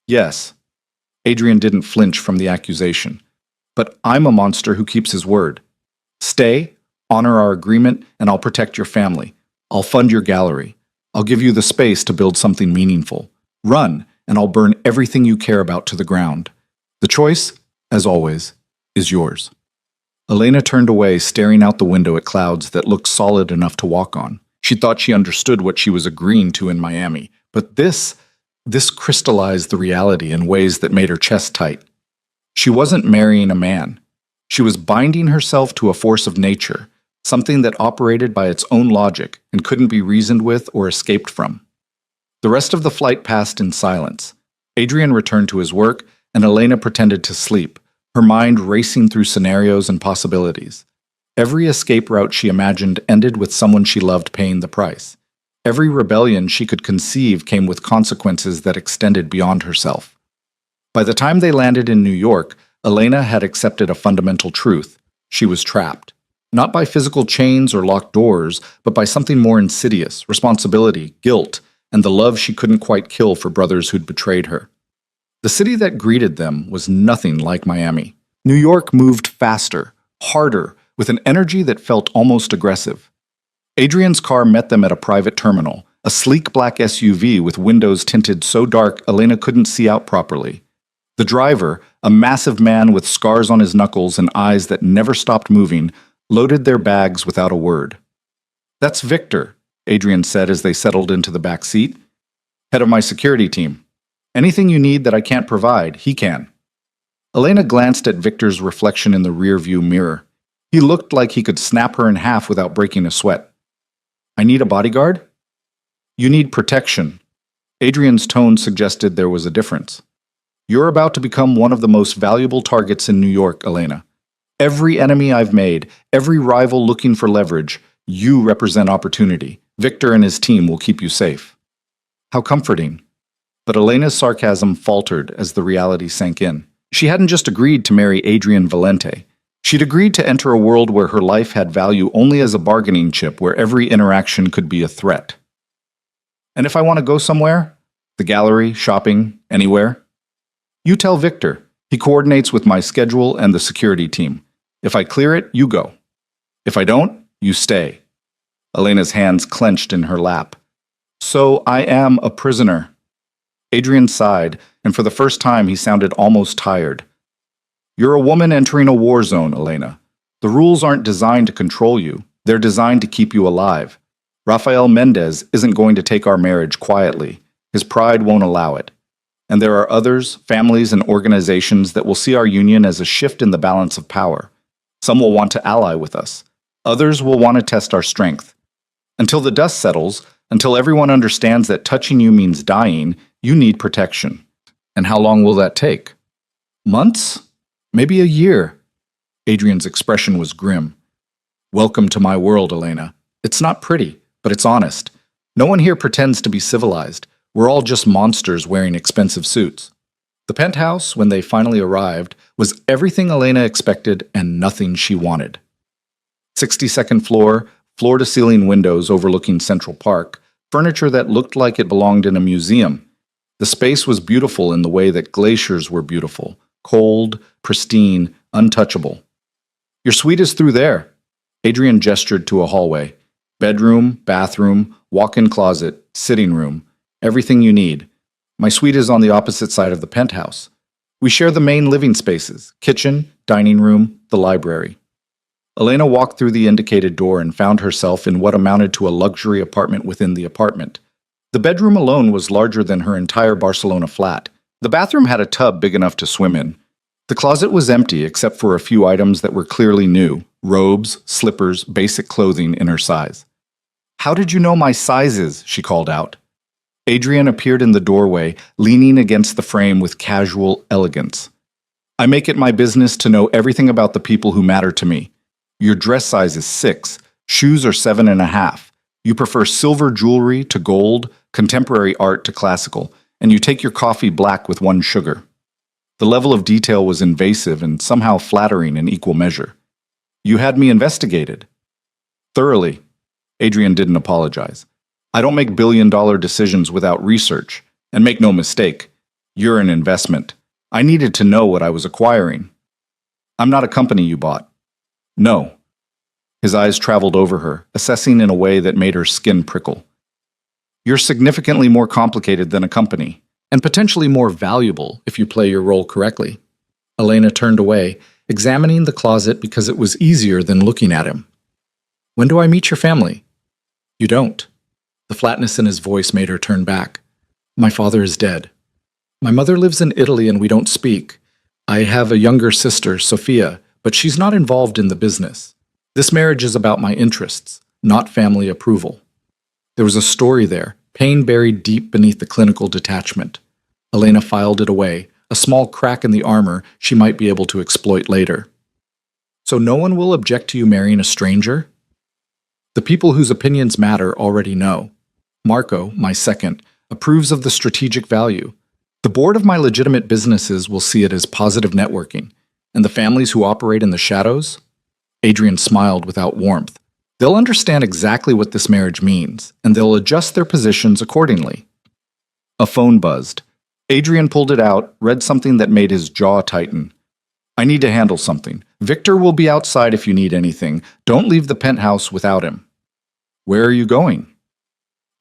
"Yes." Adrian didn't flinch from the accusation. "But I'm a monster who keeps his word. Stay, honor our agreement, and I'll protect your family. I'll fund your gallery. I'll give you the space to build something meaningful. Run, and I'll burn everything you care about to the ground. The choice, as always, is yours." Elena turned away, staring out the window at clouds that looked solid enough to walk on. She thought she understood what she was agreeing to in Miami, but this crystallized the reality in ways that made her chest tight. She wasn't marrying a man. She was binding herself to a force of nature, something that operated by its own logic and couldn't be reasoned with or escaped from. The rest of the flight passed in silence. Adrian returned to his work, and Elena pretended to sleep, her mind racing through scenarios and possibilities. Every escape route she imagined ended with someone she loved paying the price. Every rebellion she could conceive came with consequences that extended beyond herself. By the time they landed in New York, Elena had accepted a fundamental truth. She was trapped. Not by physical chains or locked doors, but by something more insidious: responsibility, guilt, and the love she couldn't quite kill for brothers who'd betrayed her. The city that greeted them was nothing like Miami. New York moved faster, harder, with an energy that felt almost aggressive. Adrian's car met them at a private terminal, a sleek black SUV with windows tinted so dark Elena couldn't see out properly. The driver, a massive man with scars on his knuckles and eyes that never stopped moving, loaded their bags without a word. "That's Victor," Adrian said as they settled into the back seat. "Head of my security team. Anything you need that I can't provide, he can." Elena glanced at Victor's reflection in the rearview mirror. He looked like he could snap her in half without breaking a sweat. "I need a bodyguard?" "You need protection." Adrian's tone suggested there was a difference. "You're about to become one of the most valuable targets in New York, Elena. Every enemy I've made, every rival looking for leverage, you represent opportunity. Victor and his team will keep you safe." How comforting. But Elena's sarcasm faltered as the reality sank in. She hadn't just agreed to marry Adrian Valente. She'd agreed to enter a world where her life had value only as a bargaining chip, where every interaction could be a threat. "And if I want to go somewhere? The gallery, shopping, anywhere? You tell Victor. He coordinates with my schedule and the security team. If I clear it, you go. If I don't, you stay." Elena's hands clenched in her lap. "So I am a prisoner." Adrian sighed, and for the first time he sounded almost tired. "You're a woman entering a war zone, Elena. The rules aren't designed to control you. They're designed to keep you alive. Rafael Mendez isn't going to take our marriage quietly. His pride won't allow it. And there are others, families and organizations that will see our union as a shift in the balance of power. Some will want to ally with us. Others will want to test our strength. Until the dust settles, until everyone understands that touching you means dying, you need protection. And how long will that take? Months? Maybe a year. Adrian's expression was grim. Welcome to my world, Elena. It's not pretty, but it's honest. No one here pretends to be civilized. We're all just monsters wearing expensive suits. The penthouse, when they finally arrived, was everything Elena expected and nothing she wanted. 62nd floor, floor-to-ceiling windows overlooking Central Park, furniture that looked like it belonged in a museum. The space was beautiful in the way that glaciers were beautiful, cold, pristine, untouchable. Your suite is through there. Adrian gestured to a hallway. Bedroom, bathroom, walk-in closet, sitting room. Everything you need. My suite is on the opposite side of the penthouse. We share the main living spaces, kitchen, dining room, the library. Elena walked through the indicated door and found herself in what amounted to a luxury apartment within the apartment. The bedroom alone was larger than her entire Barcelona flat. The bathroom had a tub big enough to swim in. The closet was empty except for a few items that were clearly new: robes, slippers, basic clothing in her size. "How did you know my sizes?" she called out. Adrian appeared in the doorway, leaning against the frame with casual elegance. "I make it my business to know everything about the people who matter to me. Your dress size is 6, shoes are 7.5. You prefer silver jewelry to gold, contemporary art to classical, and you take your coffee black with 1 sugar." The level of detail was invasive and somehow flattering in equal measure. "You had me investigated." "Thoroughly." Adrian didn't apologize. "I don't make billion-dollar decisions without research. And make no mistake, you're an investment. I needed to know what I was acquiring." "I'm not a company you bought." "No." His eyes traveled over her, assessing in a way that made her skin prickle. "You're significantly more complicated than a company, and potentially more valuable if you play your role correctly." Elena turned away, examining the closet because it was easier than looking at him. "When do I meet your family?" "You don't." The flatness in his voice made her turn back. "My father is dead. My mother lives in Italy and we don't speak. I have a younger sister, Sophia, but she's not involved in the business. This marriage is about my interests, not family approval." There was a story there, pain buried deep beneath the clinical detachment. Elena filed it away, a small crack in the armor she might be able to exploit later. "So no one will object to you marrying a stranger?" "The people whose opinions matter already know. Marco, my second, approves of the strategic value. The board of my legitimate businesses will see it as positive networking. And the families who operate in the shadows?" Adrian smiled without warmth. "They'll understand exactly what this marriage means, and they'll adjust their positions accordingly." A phone buzzed. Adrian pulled it out, read something that made his jaw tighten. "I need to handle something. Victor will be outside if you need anything. Don't leave the penthouse without him." "Where are you going?"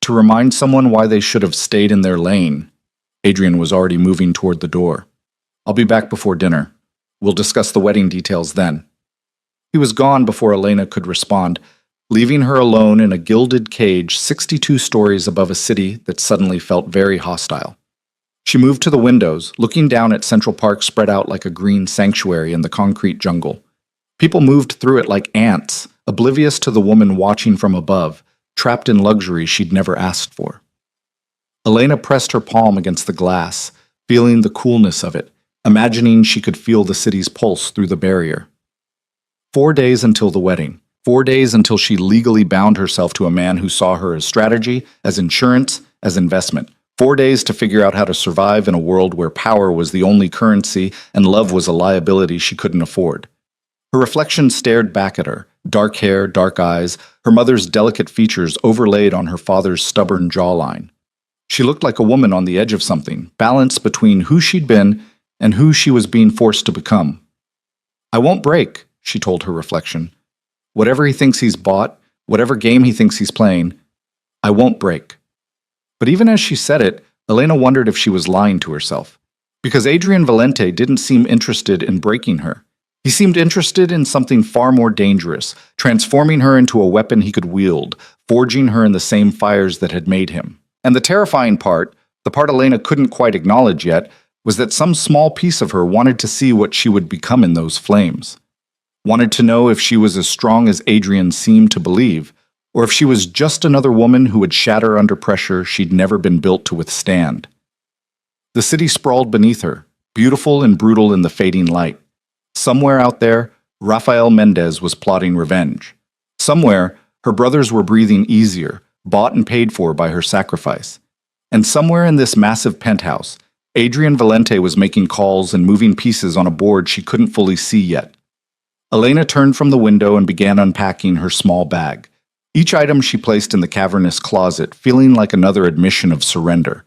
"To remind someone why they should have stayed in their lane." Adrian was already moving toward the door. "I'll be back before dinner. We'll discuss the wedding details then." He was gone before Elena could respond, leaving her alone in a gilded cage 62 stories above a city that suddenly felt very hostile. She moved to the windows, looking down at Central Park spread out like a green sanctuary in the concrete jungle. People moved through it like ants, oblivious to the woman watching from above, trapped in luxury she'd never asked for. Elena pressed her palm against the glass, feeling the coolness of it, imagining she could feel the city's pulse through the barrier. 4 days until the wedding. 4 days until she legally bound herself to a man who saw her as strategy, as insurance, as investment. 4 days to figure out how to survive in a world where power was the only currency and love was a liability she couldn't afford. Her reflection stared back at her, dark hair, dark eyes, her mother's delicate features overlaid on her father's stubborn jawline. She looked like a woman on the edge of something, balanced between who she'd been and who she was being forced to become. "I won't break," she told her reflection. "Whatever he thinks he's bought, whatever game he thinks he's playing, I won't break." But even as she said it, Elena wondered if she was lying to herself. Because Adrian Valente didn't seem interested in breaking her. He seemed interested in something far more dangerous, transforming her into a weapon he could wield, forging her in the same fires that had made him. And the terrifying part, the The part Elena couldn't quite acknowledge yet was that some small piece of her wanted to see what she would become in those flames. Wanted to know if she was as strong as Adrian seemed to believe, or if she was just another woman who would shatter under pressure she'd never been built to withstand. The city sprawled beneath her, beautiful and brutal in the fading light. Somewhere out there, Rafael Mendez was plotting revenge. Somewhere, her brothers were breathing easier, bought and paid for by her sacrifice. And somewhere in this massive penthouse, Adrian Valente was making calls and moving pieces on a board she couldn't fully see yet. Elena turned from the window and began unpacking her small bag. Each item she placed in the cavernous closet, feeling like another admission of surrender.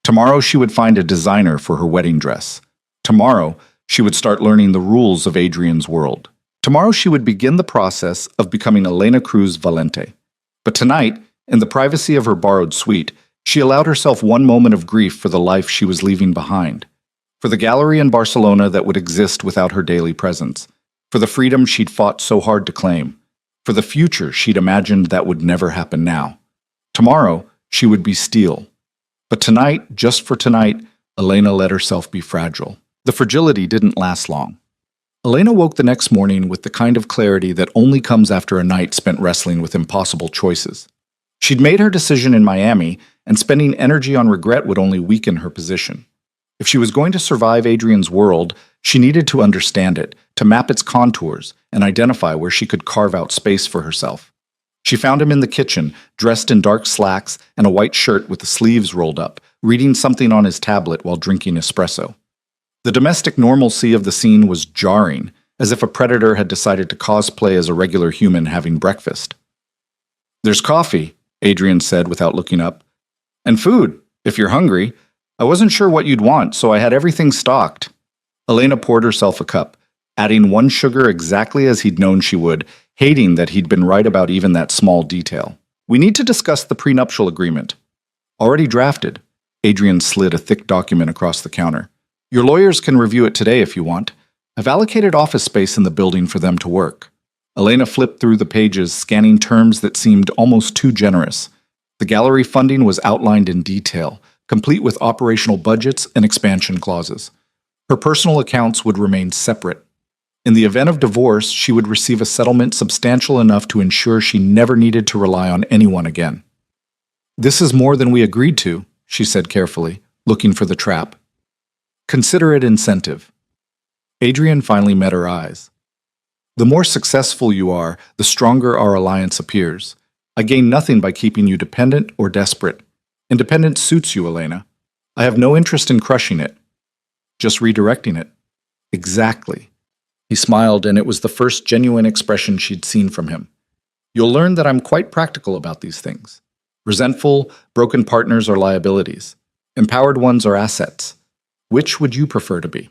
Tomorrow she would find a designer for her wedding dress. Tomorrow she would start learning the rules of Adrian's world. Tomorrow she would begin the process of becoming Elena Cruz Valente. But tonight, in the privacy of her borrowed suite, she allowed herself one moment of grief for the life she was leaving behind. For the gallery in Barcelona that would exist without her daily presence. For the freedom she'd fought so hard to claim. For the future she'd imagined that would never happen now. Tomorrow, she would be steel. But tonight, just for tonight, Elena let herself be fragile. The fragility didn't last long. Elena woke the next morning with the kind of clarity that only comes after a night spent wrestling with impossible choices. She'd made her decision in Miami, and spending energy on regret would only weaken her position. If she was going to survive Adrian's world, she needed to understand it, to map its contours, and identify where she could carve out space for herself. She found him in the kitchen, dressed in dark slacks and a white shirt with the sleeves rolled up, reading something on his tablet while drinking espresso. The domestic normalcy of the scene was jarring, as if a predator had decided to cosplay as a regular human having breakfast. "There's coffee," Adrian said without looking up. "And food, if you're hungry. I wasn't sure what you'd want, so I had everything stocked." Elena poured herself a cup, adding one sugar exactly as he'd known she would, hating that he'd been right about even that small detail. "We need to discuss the prenuptial agreement." "Already drafted." Adrian slid a thick document across the counter. "Your lawyers can review it today if you want. I've allocated office space in the building for them to work." Elena flipped through the pages, scanning terms that seemed almost too generous. The gallery funding was outlined in detail, complete with operational budgets and expansion clauses. Her personal accounts would remain separate. In the event of divorce, she would receive a settlement substantial enough to ensure she never needed to rely on anyone again. "This is more than we agreed to," she said carefully, looking for the trap. "Consider it incentive." Adrian finally met her eyes. "The more successful you are, the stronger our alliance appears. I gain nothing by keeping you dependent or desperate. Independence suits you, Elena. I have no interest in crushing it. Just redirecting it." "Exactly." He smiled, and it was the first genuine expression she'd seen from him. "You'll learn that I'm quite practical about these things. Resentful, broken partners are liabilities. Empowered ones are assets. Which would you prefer to be?"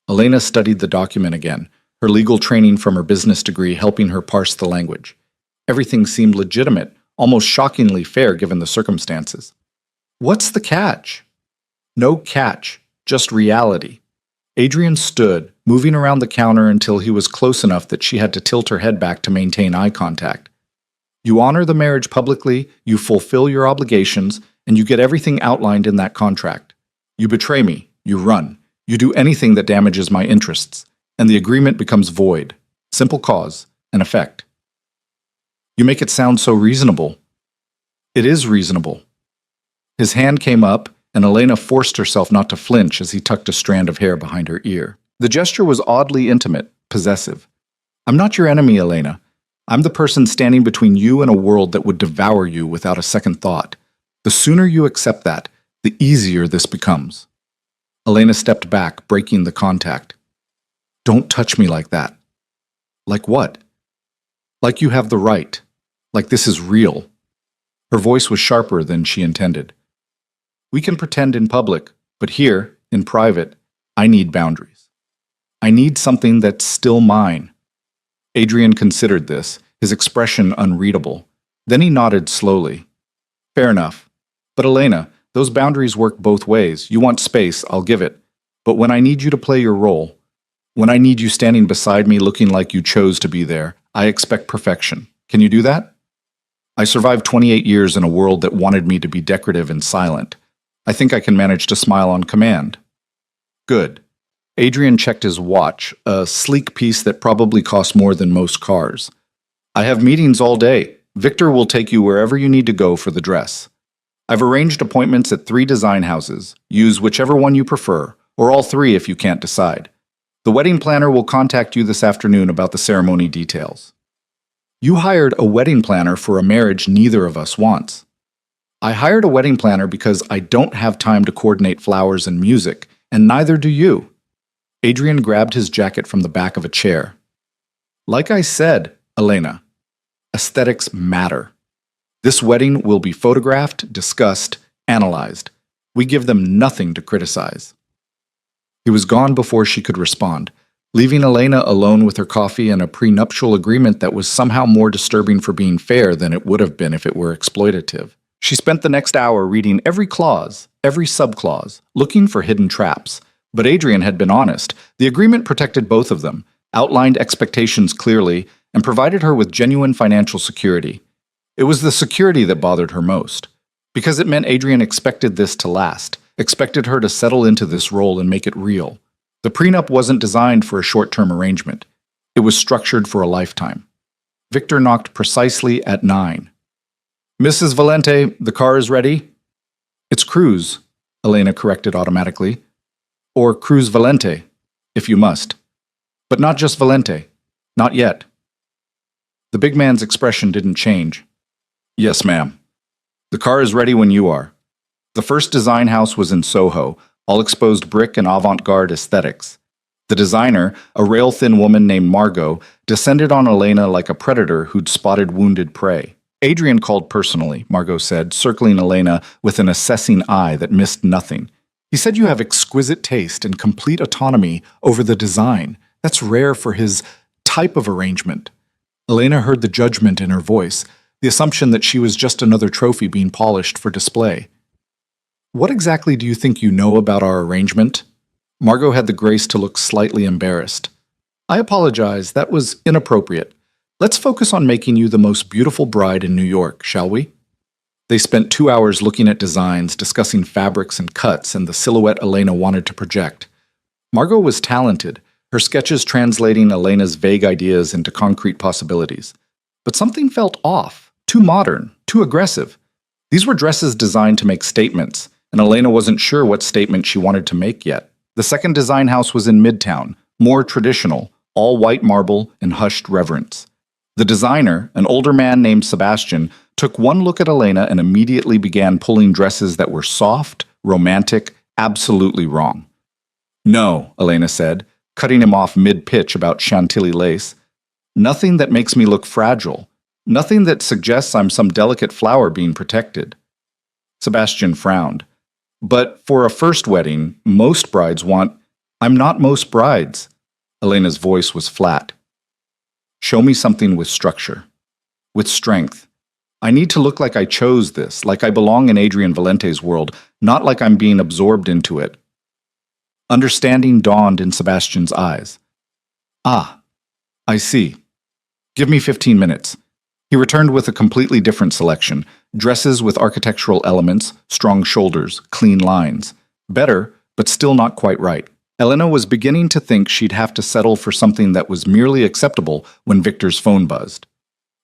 Elena studied the document again, her legal training from her business degree helping her parse the language. Everything seemed legitimate, almost shockingly fair given the circumstances. "What's the catch?" "No catch, just reality." Adrian stood, moving around the counter until he was close enough that she had to tilt her head back to maintain eye contact. "You honor the marriage publicly, you fulfill your obligations, and you get everything outlined in that contract. You betray me, you run, you do anything that damages my interests, and the agreement becomes void. Simple cause and effect." "You make it sound so reasonable." "It is reasonable." His hand came up, and Elena forced herself not to flinch as he tucked a strand of hair behind her ear. The gesture was oddly intimate, possessive. "I'm not your enemy, Elena. I'm the person standing between you and a world that would devour you without a second thought. The sooner you accept that, the easier this becomes." Elena stepped back, breaking the contact. "Don't touch me like that." "Like what?" "Like you have the right. Like this is real." Her voice was sharper than she intended. "We can pretend in public, but here, in private, I need boundaries. I need something that's still mine." Adrian considered this, his expression unreadable. Then he nodded slowly. "Fair enough. But Elena, those boundaries work both ways. You want space, I'll give it. But when I need you to play your role, when I need you standing beside me looking like you chose to be there, I expect perfection. Can you do that?" "I survived 28 years in a world that wanted me to be decorative and silent. I think I can manage to smile on command. Good. Adrian checked his watch, a sleek piece that probably cost more than most cars. I have meetings all day. Victor will take you wherever you need to go for the dress. I've arranged appointments at 3 design houses. Use whichever one you prefer, or all 3 if you can't decide. The wedding planner will contact you this afternoon about the ceremony details. You hired a wedding planner for a marriage neither of us wants. I hired a wedding planner because I don't have time to coordinate flowers and music, and neither do you. Adrian grabbed his jacket from the back of a chair. Like I said, Elena, aesthetics matter. This wedding will be photographed, discussed, analyzed. We give them nothing to criticize. He was gone before she could respond, leaving Elena alone with her coffee and a prenuptial agreement that was somehow more disturbing for being fair than it would have been if it were exploitative. She spent the next hour reading every clause, every subclause, looking for hidden traps. But Adrian had been honest. The agreement protected both of them, outlined expectations clearly, and provided her with genuine financial security. It was the security that bothered her most, because it meant Adrian expected this to last, expected her to settle into this role and make it real. The prenup wasn't designed for a short-term arrangement. It was structured for a lifetime. Victor knocked precisely at 9. Mrs. Valente, the car is ready? It's Cruz, Elena corrected automatically. Or Cruz Valente, if you must. But not just Valente. Not yet. The big man's expression didn't change. Yes, ma'am. The car is ready when you are. The first design house was in Soho, all exposed brick and avant-garde aesthetics. The designer, a rail-thin woman named Margot, descended on Elena like a predator who'd spotted wounded prey. Adrian called personally, Margot said, circling Elena with an assessing eye that missed nothing. He said you have exquisite taste and complete autonomy over the design. That's rare for his type of arrangement. Elena heard the judgment in her voice, the assumption that she was just another trophy being polished for display. What exactly do you think you know about our arrangement? Margot had the grace to look slightly embarrassed. I apologize, that was inappropriate. Let's focus on making you the most beautiful bride in New York, shall we? They spent 2 hours looking at designs, discussing fabrics and cuts, and the silhouette Elena wanted to project. Margot was talented, her sketches translating Elena's vague ideas into concrete possibilities. But something felt off, too modern, too aggressive. These were dresses designed to make statements, and Elena wasn't sure what statement she wanted to make yet. The second design house was in Midtown, more traditional, all white marble and hushed reverence. The designer, an older man named Sebastian, took one look at Elena and immediately began pulling dresses that were soft, romantic, absolutely wrong. No, Elena said, cutting him off mid-pitch about Chantilly lace. Nothing that makes me look fragile. Nothing that suggests I'm some delicate flower being protected. Sebastian frowned. But for a first wedding, most brides want... I'm not most brides. Elena's voice was flat. Show me something with structure, with strength. I need to look like I chose this, like I belong in Adrian Valente's world, not like I'm being absorbed into it. Understanding dawned in Sebastian's eyes. Ah, I see. Give me 15 minutes. He returned with a completely different selection, dresses with architectural elements, strong shoulders, clean lines. Better, but still not quite right. Elena was beginning to think she'd have to settle for something that was merely acceptable when Victor's phone buzzed.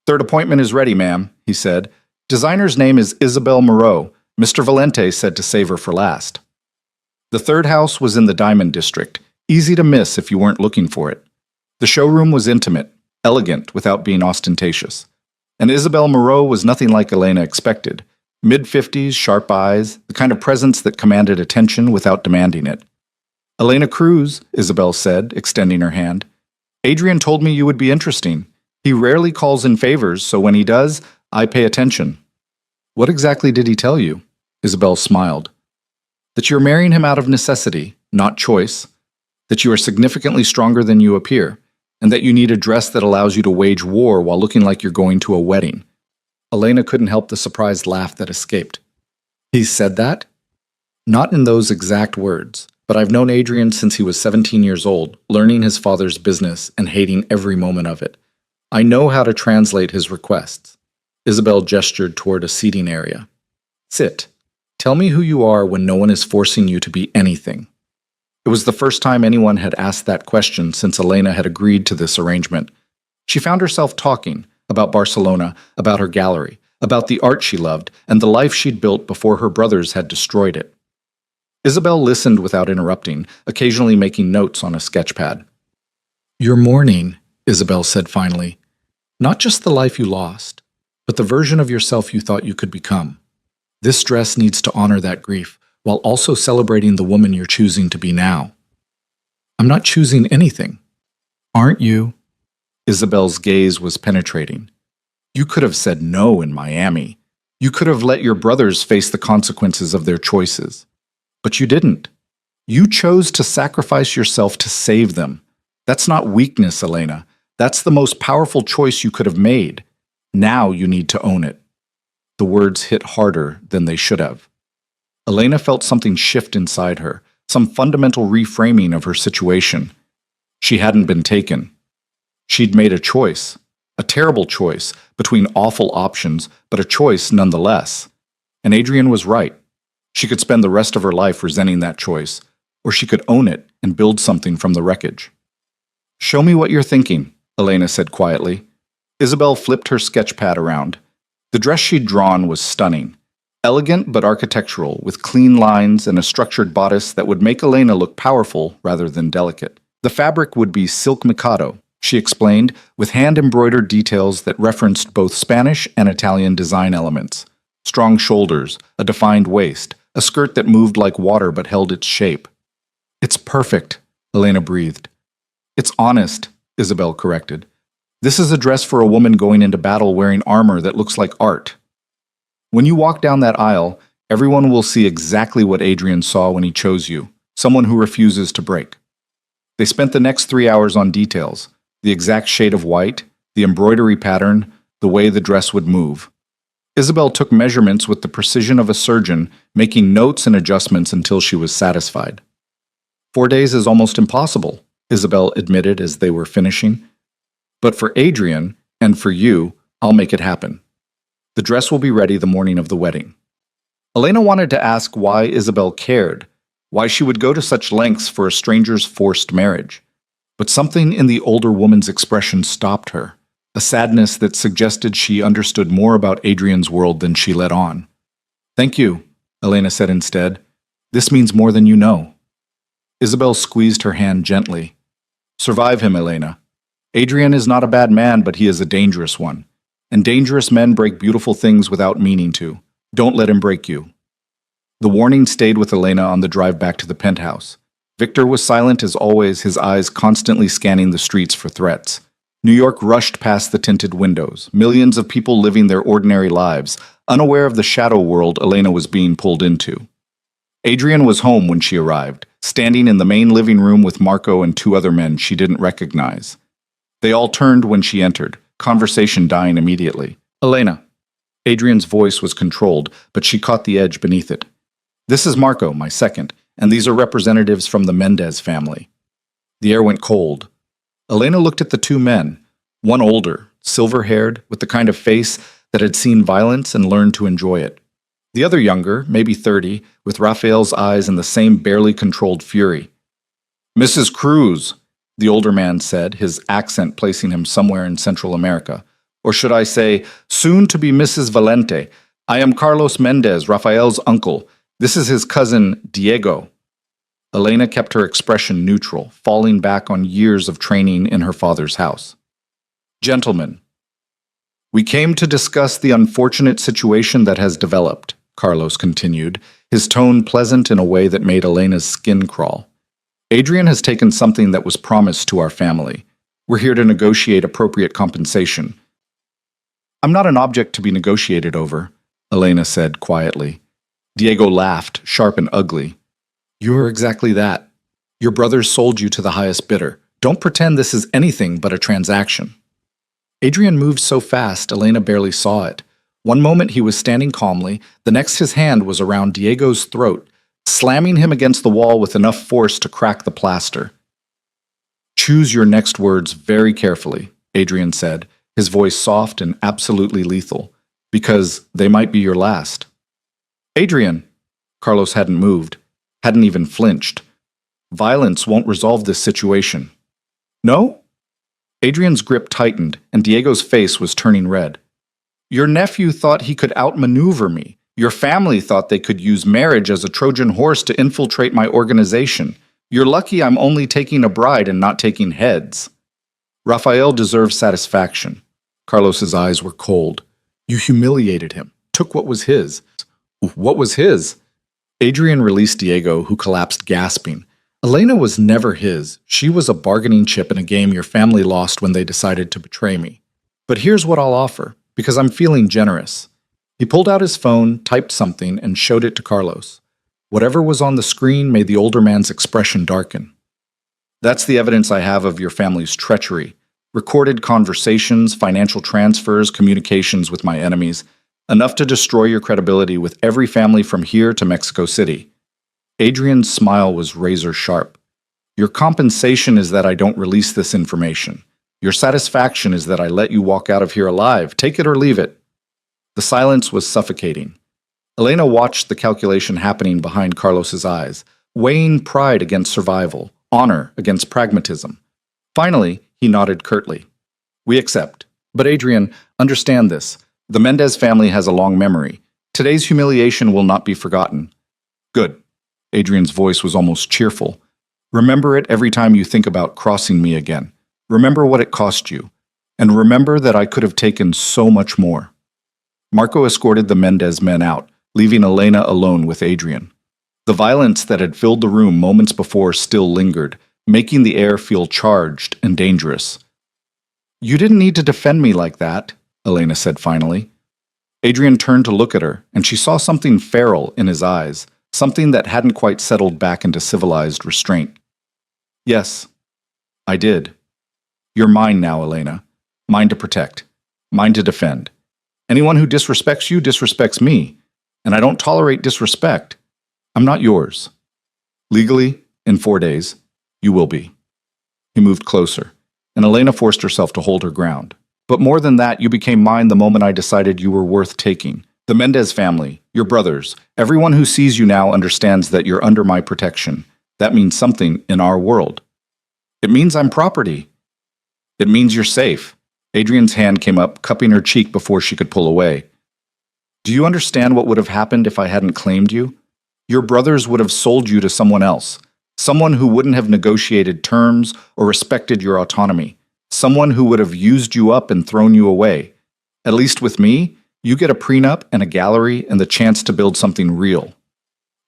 Third appointment is ready, ma'am, he said. Designer's name is Isabel Moreau. Mr. Valente said to save her for last. The third house was in the Diamond District, easy to miss if you weren't looking for it. The showroom was intimate, elegant without being ostentatious. And Isabel Moreau was nothing like Elena expected. Mid-50s, sharp eyes, the kind of presence that commanded attention without demanding it. Elena Cruz, Isabel said, extending her hand. Adrian told me you would be interesting. He rarely calls in favors, so when he does, I pay attention. What exactly did he tell you? Isabel smiled. That you're marrying him out of necessity, not choice. That you are significantly stronger than you appear, and that you need a dress that allows you to wage war while looking like you're going to a wedding. Elena couldn't help the surprised laugh that escaped. He said that? Not in those exact words. But I've known Adrian since he was 17 years old, learning his father's business and hating every moment of it. I know how to translate his requests. Isabel gestured toward a seating area. Sit. Tell me who you are when no one is forcing you to be anything. It was the first time anyone had asked that question since Elena had agreed to this arrangement. She found herself talking about Barcelona, about her gallery, about the art she loved, and the life she'd built before her brothers had destroyed it. Isabel listened without interrupting, occasionally making notes on a sketchpad. "You're mourning," Isabel said finally. "Not just the life you lost, but the version of yourself you thought you could become. This dress needs to honor that grief, while also celebrating the woman you're choosing to be now." "I'm not choosing anything." "Aren't you?" Isabel's gaze was penetrating. "You could have said no in Miami. You could have let your brothers face the consequences of their choices. But you didn't. You chose to sacrifice yourself to save them. That's not weakness, Elena. That's the most powerful choice you could have made. Now you need to own it." The words hit harder than they should have. Elena felt something shift inside her, some fundamental reframing of her situation. She hadn't been taken. She'd made a choice, a terrible choice, between awful options, but a choice nonetheless. And Adrian was right. She could spend the rest of her life resenting that choice, or she could own it and build something from the wreckage. "Show me what you're thinking," Elena said quietly. Isabel flipped her sketchpad around. The dress she'd drawn was stunning. Elegant but architectural, with clean lines and a structured bodice that would make Elena look powerful rather than delicate. The fabric would be silk mikado, she explained, with hand-embroidered details that referenced both Spanish and Italian design elements. Strong shoulders, a defined waist, a skirt that moved like water but held its shape. "It's perfect," Elena breathed. "It's honest," Isabel corrected. "This is a dress for a woman going into battle wearing armor that looks like art. When you walk down that aisle, everyone will see exactly what Adrian saw when he chose you, someone who refuses to break." They spent the next 3 hours on details, the exact shade of white, the embroidery pattern, the way the dress would move. Isabel took measurements with the precision of a surgeon, making notes and adjustments until she was satisfied. 4 days is almost impossible, Isabel admitted as they were finishing. "But for Adrian, and for you, I'll make it happen. The dress will be ready the morning of the wedding." Elena wanted to ask why Isabel cared, why she would go to such lengths for a stranger's forced marriage. But something in the older woman's expression stopped her, a sadness that suggested she understood more about Adrian's world than she let on. "Thank you," Elena said instead. "This means more than you know." Isabel squeezed her hand gently. "Survive him, Elena. Adrian is not a bad man, but he is a dangerous one. And dangerous men break beautiful things without meaning to. Don't let him break you." The warning stayed with Elena on the drive back to the penthouse. Victor was silent as always, his eyes constantly scanning the streets for threats. New York rushed past the tinted windows, millions of people living their ordinary lives, unaware of the shadow world Elena was being pulled into. Adrian was home when she arrived, standing in the main living room with Marco and 2 other men she didn't recognize. They all turned when she entered, conversation dying immediately. "Elena." Adrian's voice was controlled, but she caught the edge beneath it. "This is Marco, my second, and these are representatives from the Mendez family." The air went cold. Elena looked at the 2 men, one older, silver-haired, with the kind of face that had seen violence and learned to enjoy it. The other younger, maybe 30, with Raphael's eyes and the same barely controlled fury. "Mrs. Cruz," the older man said, his accent placing him somewhere in Central America. "Or should I say, soon to be Mrs. Valente. I am Carlos Mendez, Raphael's uncle. This is his cousin, Diego." Elena kept her expression neutral, falling back on years of training in her father's house. "Gentlemen, we came to discuss the unfortunate situation that has developed," Carlos continued, his tone pleasant in a way that made Elena's skin crawl. "Adrian has taken something that was promised to our family. We're here to negotiate appropriate compensation." "I'm not an object to be negotiated over," Elena said quietly. Diego laughed, sharp and ugly. "You're exactly that. Your brothers sold you to the highest bidder. Don't pretend this is anything but a transaction." Adrian moved so fast, Elena barely saw it. One moment he was standing calmly, the next his hand was around Diego's throat, slamming him against the wall with enough force to crack the plaster. "Choose your next words very carefully," Adrian said, his voice soft and absolutely lethal, "because they might be your last." "Adrian!" Carlos hadn't moved, hadn't even flinched. Violence won't resolve this situation. No? Adrian's grip tightened, and Diego's face was turning red. Your nephew thought he could outmaneuver me. Your family thought they could use marriage as a Trojan horse to infiltrate my organization. You're lucky I'm only taking a bride and not taking heads. Rafael deserves satisfaction. Carlos's eyes were cold. You humiliated him, took what was his. What was his? Adrian released Diego, who collapsed gasping. Elena was never his. She was a bargaining chip in a game your family lost when they decided to betray me. But here's what I'll offer, because I'm feeling generous. He pulled out his phone, typed something, and showed it to Carlos. Whatever was on the screen made the older man's expression darken. That's the evidence I have of your family's treachery. Recorded conversations, financial transfers, communications with my enemies. Enough to destroy your credibility with every family from here to Mexico City. Adrian's smile was razor sharp. Your compensation is that I don't release this information. Your satisfaction is that I let you walk out of here alive. Take it or leave it. The silence was suffocating. Elena watched the calculation happening behind Carlos's eyes, weighing pride against survival, honor against pragmatism. Finally, he nodded curtly. We accept. But Adrian, understand this. The Mendez family has a long memory. Today's humiliation will not be forgotten. Good. Adrian's voice was almost cheerful. Remember it every time you think about crossing me again. Remember what it cost you. And remember that I could have taken so much more. Marco escorted the Mendez men out, leaving Elena alone with Adrian. The violence that had filled the room moments before still lingered, making the air feel charged and dangerous. You didn't need to defend me like that, Elena said finally. Adrian turned to look at her, and she saw something feral in his eyes, something that hadn't quite settled back into civilized restraint. Yes, I did. You're mine now, Elena. Mine to protect. Mine to defend. Anyone who disrespects you disrespects me, and I don't tolerate disrespect. I'm not yours. Legally, in 4 days, you will be. He moved closer, and Elena forced herself to hold her ground. But more than that, you became mine the moment I decided you were worth taking. The Mendez family, your brothers, everyone who sees you now understands that you're under my protection. That means something in our world. It means I'm property. It means you're safe. Adrian's hand came up, cupping her cheek before she could pull away. Do you understand what would have happened if I hadn't claimed you? Your brothers would have sold you to someone else, someone who wouldn't have negotiated terms or respected your autonomy, someone who would have used you up and thrown you away. At least with me, you get a prenup and a gallery and the chance to build something real.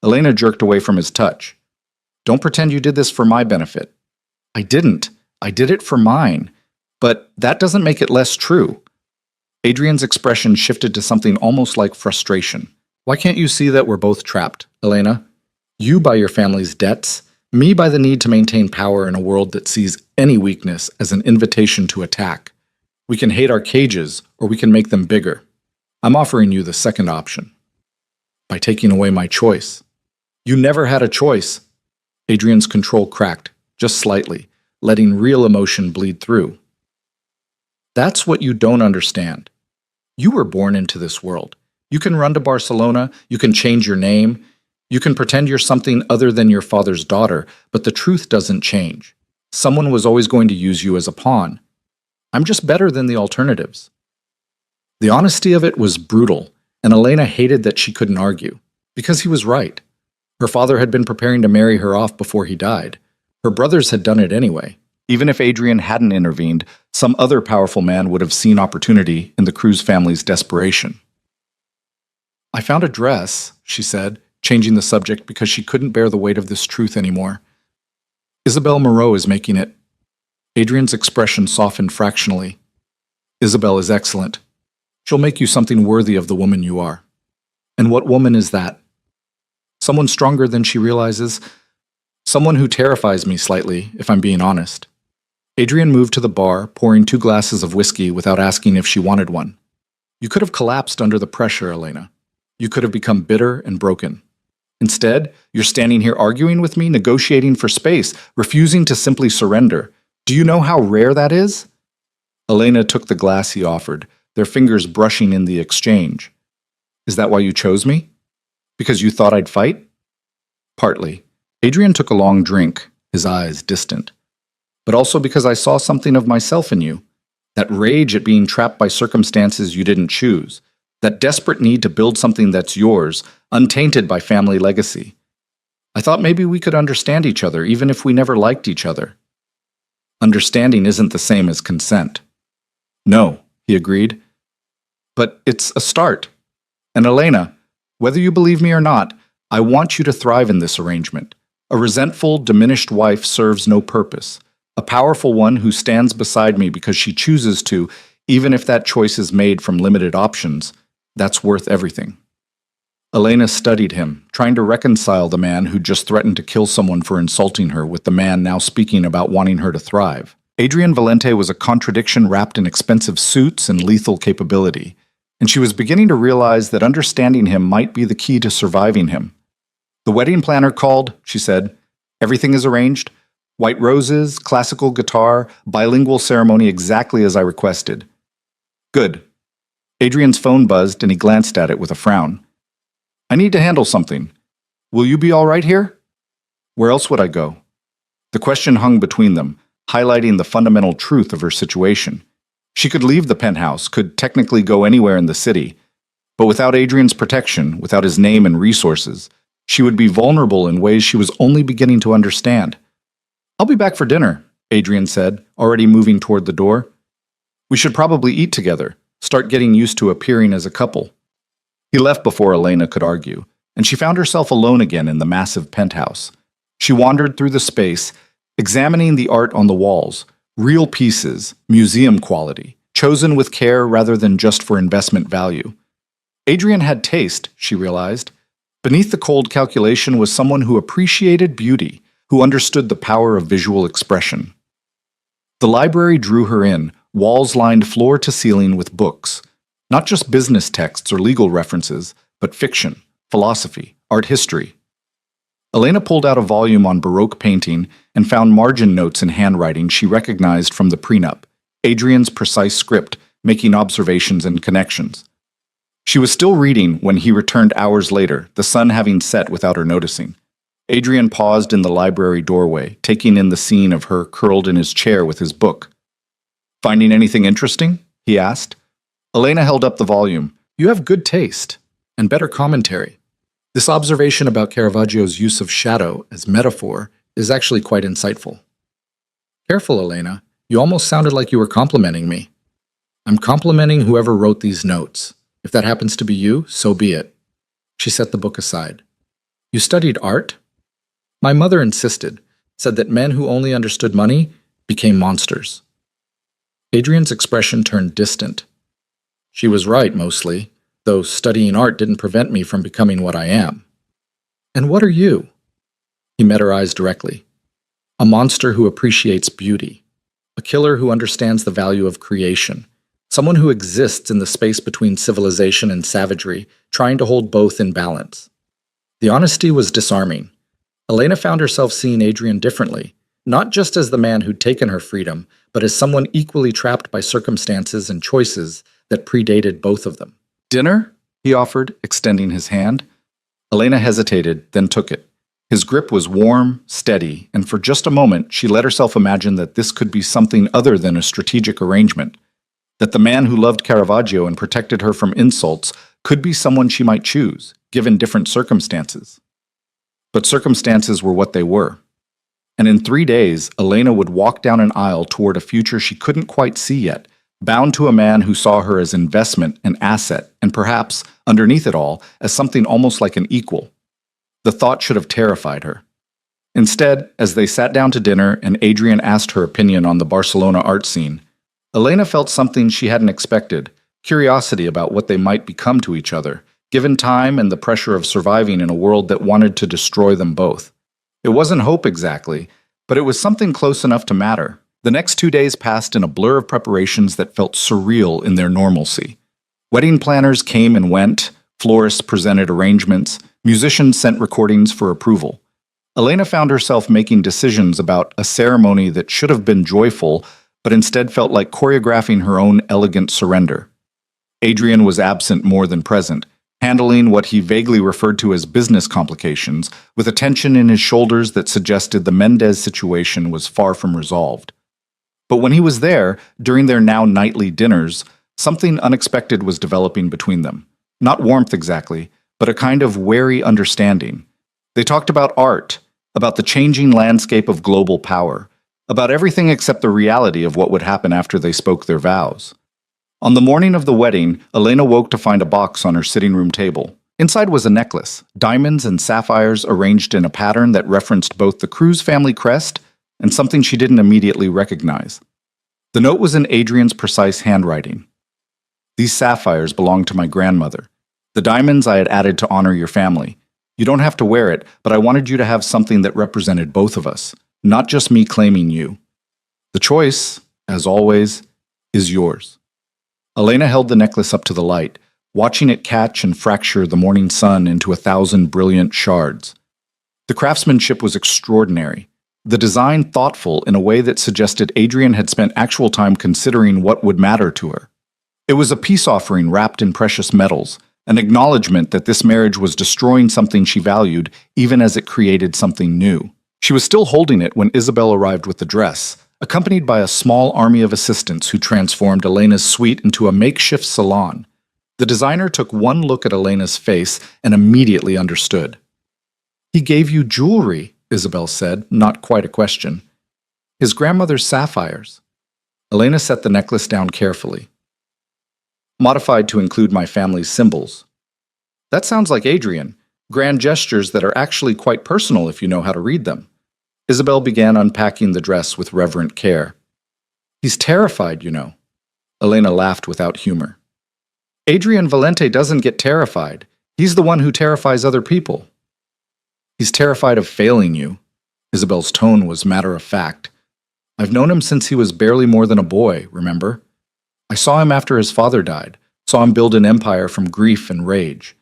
Elena jerked away from his touch. Don't pretend you did this for my benefit. I didn't. I did it for mine. But that doesn't make it less true. Adrian's expression shifted to something almost like frustration. Why can't you see that we're both trapped, Elena? You by your family's debts, me by the need to maintain power in a world that sees any weakness as an invitation to attack. We can hate our cages, or we can make them bigger. I'm offering you the second option. By taking away my choice. You never had a choice. Adrian's control cracked, just slightly, letting real emotion bleed through. That's what you don't understand. You were born into this world. You can run to Barcelona, you can change your name, you can pretend you're something other than your father's daughter, but the truth doesn't change. Someone was always going to use you as a pawn. I'm just better than the alternatives. The honesty of it was brutal, and Elena hated that she couldn't argue, because he was right. Her father had been preparing to marry her off before he died. Her brothers had done it anyway. Even if Adrian hadn't intervened, some other powerful man would have seen opportunity in the Cruz family's desperation. I found a dress, she said, changing the subject because she couldn't bear the weight of this truth anymore. Isabel Moreau is making it. Adrian's expression softened fractionally. Isabel is excellent. She'll make you something worthy of the woman you are. And what woman is that? Someone stronger than she realizes? Someone who terrifies me slightly, if I'm being honest. Adrian moved to the bar, pouring 2 glasses of whiskey without asking if she wanted one. You could have collapsed under the pressure, Elena. You could have become bitter and broken. Instead, you're standing here arguing with me, negotiating for space, refusing to simply surrender. Do you know how rare that is? Elena took the glass he offered, their fingers brushing in the exchange. Is that why you chose me? Because you thought I'd fight? Partly. Adrian took a long drink, his eyes distant. But also because I saw something of myself in you. That rage at being trapped by circumstances you didn't choose. That desperate need to build something that's yours, untainted by family legacy. I thought maybe we could understand each other, even if we never liked each other. Understanding isn't the same as consent. No, he agreed. But it's a start. And Elena, whether you believe me or not, I want you to thrive in this arrangement. A resentful, diminished wife serves no purpose. A powerful one who stands beside me because she chooses to, even if that choice is made from limited options, that's worth everything. Elena studied him, trying to reconcile the man who just threatened to kill someone for insulting her with the man now speaking about wanting her to thrive. Adrian Valente was a contradiction wrapped in expensive suits and lethal capability, and she was beginning to realize that understanding him might be the key to surviving him. The wedding planner called, she said. Everything is arranged. White roses, classical guitar, bilingual ceremony exactly as I requested. Good. Adrian's phone buzzed and he glanced at it with a frown. I need to handle something. Will you be all right here? Where else would I go? The question hung between them, highlighting the fundamental truth of her situation. She could leave the penthouse, could technically go anywhere in the city, but without Adrian's protection, without his name and resources, she would be vulnerable in ways she was only beginning to understand. I'll be back for dinner, Adrian said, already moving toward the door. We should probably eat together, start getting used to appearing as a couple. He left before Elena could argue, and she found herself alone again in the massive penthouse. She wandered through the space, examining the art on the walls, real pieces, museum quality, chosen with care rather than just for investment value. Adrian had taste, she realized. Beneath the cold calculation was someone who appreciated beauty, who understood the power of visual expression. The library drew her in, walls lined floor to ceiling with books. Not just business texts or legal references, but fiction, philosophy, art history. Elena pulled out a volume on Baroque painting and found margin notes in handwriting she recognized from the prenup, Adrian's precise script, making observations and connections. She was still reading when he returned hours later, the sun having set without her noticing. Adrian paused in the library doorway, taking in the scene of her curled in his chair with his book. Finding anything interesting? He asked. Elena held up the volume. You have good taste, and better commentary. This observation about Caravaggio's use of shadow as metaphor is actually quite insightful. Careful, Elena. You almost sounded like you were complimenting me. I'm complimenting whoever wrote these notes. If that happens to be you, so be it. She set the book aside. You studied art? My mother insisted, said that men who only understood money became monsters. Adrian's expression turned distant. She was right, mostly, though studying art didn't prevent me from becoming what I am. And what are you? He met her eyes directly. A monster who appreciates beauty. A killer who understands the value of creation. Someone who exists in the space between civilization and savagery, trying to hold both in balance. The honesty was disarming. Elena found herself seeing Adrian differently, not just as the man who'd taken her freedom, but as someone equally trapped by circumstances and choices that predated both of them. Dinner? He offered, extending his hand. Elena hesitated, then took it. His grip was warm, steady, and for just a moment she let herself imagine that this could be something other than a strategic arrangement. That the man who loved Caravaggio and protected her from insults could be someone she might choose, given different circumstances. But circumstances were what they were. And in 3 days, Elena would walk down an aisle toward a future she couldn't quite see yet, bound to a man who saw her as investment and asset, and perhaps, underneath it all, as something almost like an equal. The thought should have terrified her. Instead, as they sat down to dinner and Adrian asked her opinion on the Barcelona art scene, Elena felt something she hadn't expected, curiosity about what they might become to each other, given time and the pressure of surviving in a world that wanted to destroy them both. It wasn't hope exactly, but it was something close enough to matter. The next 2 days passed in a blur of preparations that felt surreal in their normalcy. Wedding planners came and went, florists presented arrangements, musicians sent recordings for approval. Elena found herself making decisions about a ceremony that should have been joyful, but instead felt like choreographing her own elegant surrender. Adrian was absent more than present, handling what he vaguely referred to as business complications, with a tension in his shoulders that suggested the Mendez situation was far from resolved. But when he was there, during their now nightly dinners, something unexpected was developing between them. Not warmth exactly, but a kind of wary understanding. They talked about art, about the changing landscape of global power, about everything except the reality of what would happen after they spoke their vows. On the morning of the wedding, Elena woke to find a box on her sitting room table. Inside was a necklace, diamonds and sapphires arranged in a pattern that referenced both the Cruz family crest and something she didn't immediately recognize. The note was in Adrian's precise handwriting. "These sapphires belong to my grandmother. The diamonds I had added to honor your family. You don't have to wear it, but I wanted you to have something that represented both of us, not just me claiming you. The choice, as always, is yours." Elena held the necklace up to the light, watching it catch and fracture the morning sun into 1,000 brilliant shards. The craftsmanship was extraordinary, the design thoughtful in a way that suggested Adrian had spent actual time considering what would matter to her. It was a peace offering wrapped in precious metals, an acknowledgement that this marriage was destroying something she valued even as it created something new. She was still holding it when Isabel arrived with the dress, accompanied by a small army of assistants who transformed Elena's suite into a makeshift salon. The designer took one look at Elena's face and immediately understood. "He gave you jewelry," Isabel said, not quite a question. "His grandmother's sapphires." Elena set the necklace down carefully. "Modified to include my family's symbols." "That sounds like Adrian. Grand gestures that are actually quite personal if you know how to read them." Isabel began unpacking the dress with reverent care. "He's terrified, you know." Elena laughed without humor. "Adrian Valente doesn't get terrified. He's the one who terrifies other people." "He's terrified of failing you." Isabel's tone was matter of fact. "I've known him since he was barely more than a boy, remember? I saw him after his father died, saw him build an empire from grief and rage.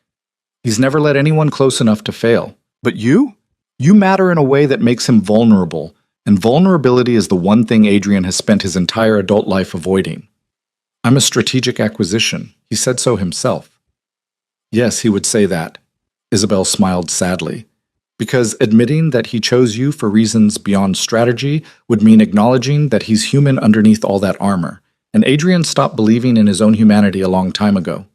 He's never let anyone close enough to fail. But you? You matter in a way that makes him vulnerable, and vulnerability is the one thing Adrian has spent his entire adult life avoiding. I'm a strategic acquisition. He said so himself." "Yes, he would say that." Isabel smiled sadly. "Because admitting that he chose you for reasons beyond strategy would mean acknowledging that he's human underneath all that armor, and Adrian stopped believing in his own humanity a long time ago."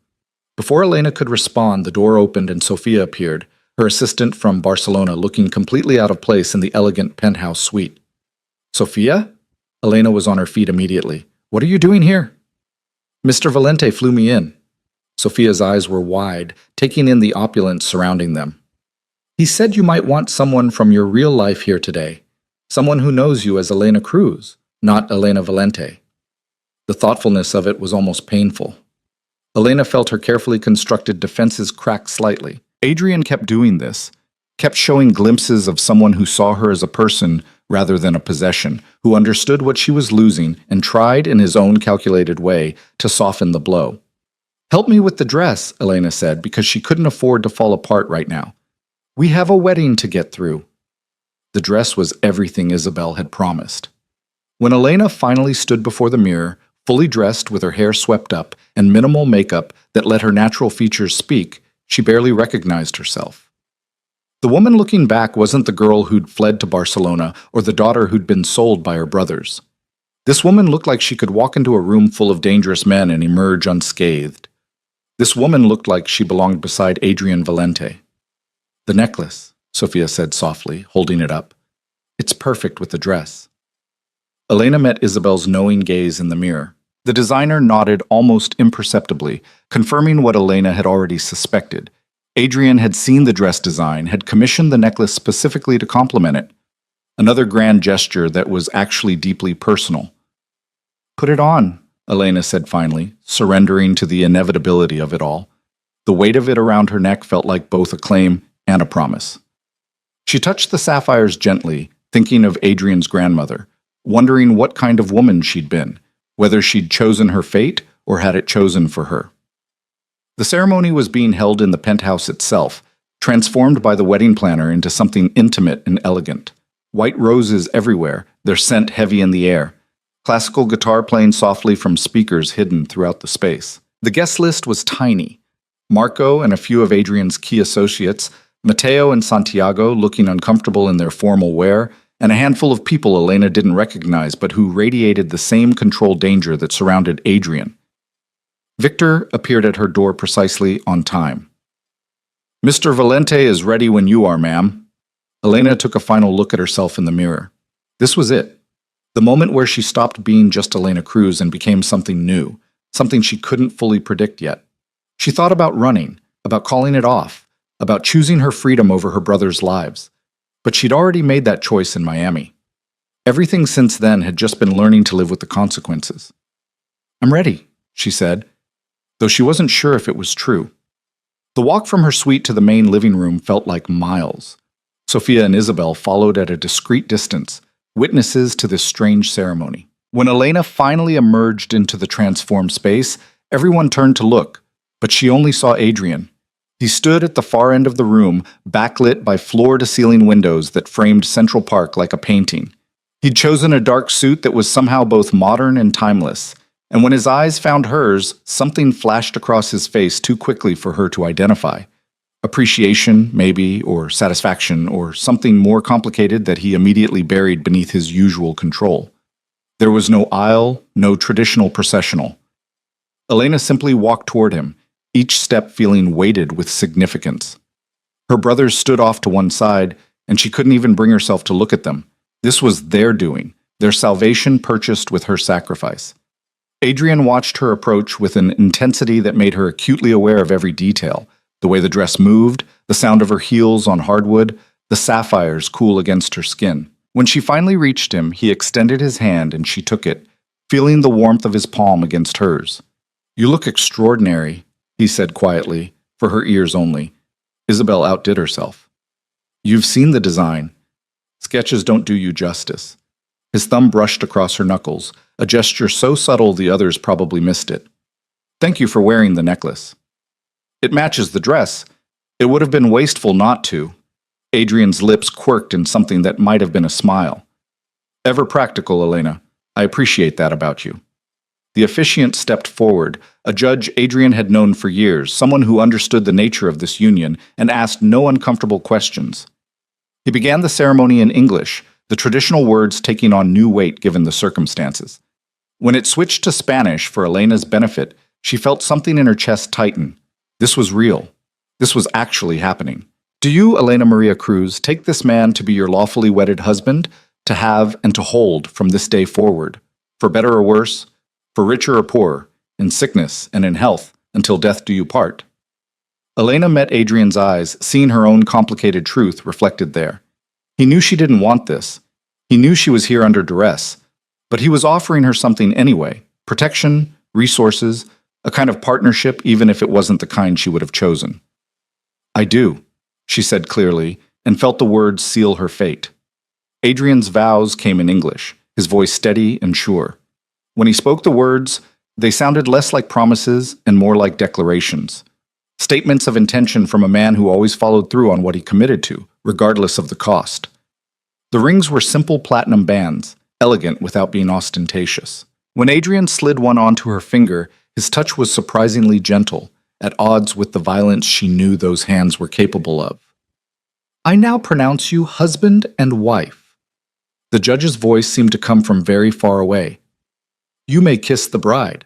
Before Elena could respond, the door opened and Sofia appeared, her assistant from Barcelona, looking completely out of place in the elegant penthouse suite. "Sofia?" Elena was on her feet immediately. "What are you doing here?" "Mr. Valente flew me in." Sofia's eyes were wide, taking in the opulence surrounding them. "He said you might want someone from your real life here today, someone who knows you as Elena Cruz, not Elena Valente." The thoughtfulness of it was almost painful. Elena felt her carefully constructed defenses crack slightly. Adrian kept doing this, kept showing glimpses of someone who saw her as a person rather than a possession, who understood what she was losing and tried in his own calculated way to soften the blow. "Help me with the dress," Elena said, because she couldn't afford to fall apart right now. "We have a wedding to get through." The dress was everything Isabel had promised. When Elena finally stood before the mirror, fully dressed with her hair swept up and minimal makeup that let her natural features speak, she barely recognized herself. The woman looking back wasn't the girl who'd fled to Barcelona or the daughter who'd been sold by her brothers. This woman looked like she could walk into a room full of dangerous men and emerge unscathed. This woman looked like she belonged beside Adrian Valente. "The necklace," Sofia said softly, holding it up. "It's perfect with the dress." Elena met Isabel's knowing gaze in the mirror. The designer nodded almost imperceptibly, confirming what Elena had already suspected. Adrian had seen the dress design, had commissioned the necklace specifically to complement it. Another grand gesture that was actually deeply personal. "Put it on," Elena said finally, surrendering to the inevitability of it all. The weight of it around her neck felt like both a claim and a promise. She touched the sapphires gently, thinking of Adrian's grandmother, wondering what kind of woman she'd been, whether she'd chosen her fate or had it chosen for her. The ceremony was being held in the penthouse itself, transformed by the wedding planner into something intimate and elegant. White roses everywhere, their scent heavy in the air. Classical guitar playing softly from speakers hidden throughout the space. The guest list was tiny. Marco and a few of Adrian's key associates, Mateo and Santiago looking uncomfortable in their formal wear, and a handful of people Elena didn't recognize but who radiated the same controlled danger that surrounded Adrian. Victor appeared at her door precisely on time. "Mr. Valente is ready when you are, ma'am." Elena took a final look at herself in the mirror. This was it. The moment where she stopped being just Elena Cruz and became something new, something she couldn't fully predict yet. She thought about running, about calling it off, about choosing her freedom over her brother's lives. But she'd already made that choice in Miami. Everything since then had just been learning to live with the consequences. "I'm ready," she said, though she wasn't sure if it was true. The walk from her suite to the main living room felt like miles. Sophia and Isabel followed at a discreet distance, witnesses to this strange ceremony. When Elena finally emerged into the transformed space, everyone turned to look, but she only saw Adrian. He stood at the far end of the room, backlit by floor-to-ceiling windows that framed Central Park like a painting. He'd chosen a dark suit that was somehow both modern and timeless, and when his eyes found hers, something flashed across his face too quickly for her to identify. Appreciation, maybe, or satisfaction, or something more complicated that he immediately buried beneath his usual control. There was no aisle, no traditional processional. Elena simply walked toward him, each step feeling weighted with significance. Her brothers stood off to one side, and she couldn't even bring herself to look at them. This was their doing, their salvation purchased with her sacrifice. Adrian watched her approach with an intensity that made her acutely aware of every detail, the way the dress moved, the sound of her heels on hardwood, the sapphires cool against her skin. When she finally reached him, he extended his hand and she took it, feeling the warmth of his palm against hers. "You look extraordinary," he said quietly, for her ears only. Isabel outdid herself. "You've seen the design. Sketches don't do you justice." His thumb brushed across her knuckles, a gesture so subtle the others probably missed it. "Thank you for wearing the necklace." "It matches the dress. It would have been wasteful not to." Adrian's lips quirked in something that might have been a smile. "Ever practical, Elena. I appreciate that about you." The officiant stepped forward, a judge Adrian had known for years, someone who understood the nature of this union and asked no uncomfortable questions. He began the ceremony in English, the traditional words taking on new weight given the circumstances. When it switched to Spanish for Elena's benefit, she felt something in her chest tighten. This was real. This was actually happening. "Do you, Elena Maria Cruz, take this man to be your lawfully wedded husband, to have and to hold from this day forward, for better or worse, for richer or poorer, in sickness and in health, until death do you part?" Elena met Adrian's eyes, seeing her own complicated truth reflected there. He knew she didn't want this. He knew she was here under duress. But he was offering her something anyway: protection, resources, a kind of partnership even if it wasn't the kind she would have chosen. "I do," she said clearly, and felt the words seal her fate. Adrian's vows came in English, his voice steady and sure. When he spoke the words, they sounded less like promises and more like declarations. Statements of intention from a man who always followed through on what he committed to, regardless of the cost. The rings were simple platinum bands, elegant without being ostentatious. When Adrian slid one onto her finger, his touch was surprisingly gentle, at odds with the violence she knew those hands were capable of. "I now pronounce you husband and wife." The judge's voice seemed to come from very far away. "You may kiss the bride."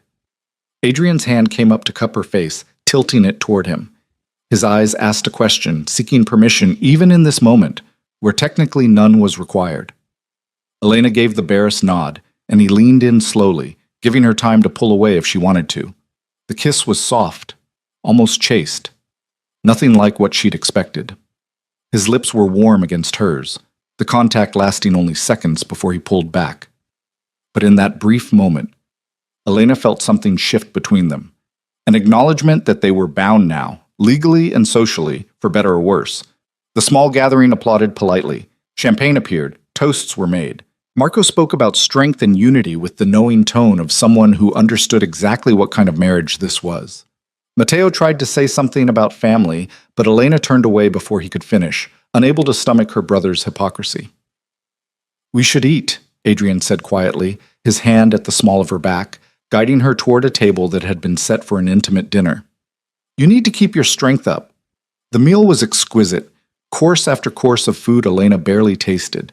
Adrian's hand came up to cup her face, tilting it toward him. His eyes asked a question, seeking permission even in this moment, where technically none was required. Elena gave the barest nod, and he leaned in slowly, giving her time to pull away if she wanted to. The kiss was soft, almost chaste, nothing like what she'd expected. His lips were warm against hers, the contact lasting only seconds before he pulled back. But in that brief moment, Elena felt something shift between them. An acknowledgement that they were bound now, legally and socially, for better or worse. The small gathering applauded politely. Champagne appeared. Toasts were made. Marco spoke about strength and unity with the knowing tone of someone who understood exactly what kind of marriage this was. Mateo tried to say something about family, but Elena turned away before he could finish, unable to stomach her brother's hypocrisy. "We should eat," Adrian said quietly, his hand at the small of her back, guiding her toward a table that had been set for an intimate dinner. You need to keep your strength up. The meal was exquisite, course after course of food Elena barely tasted.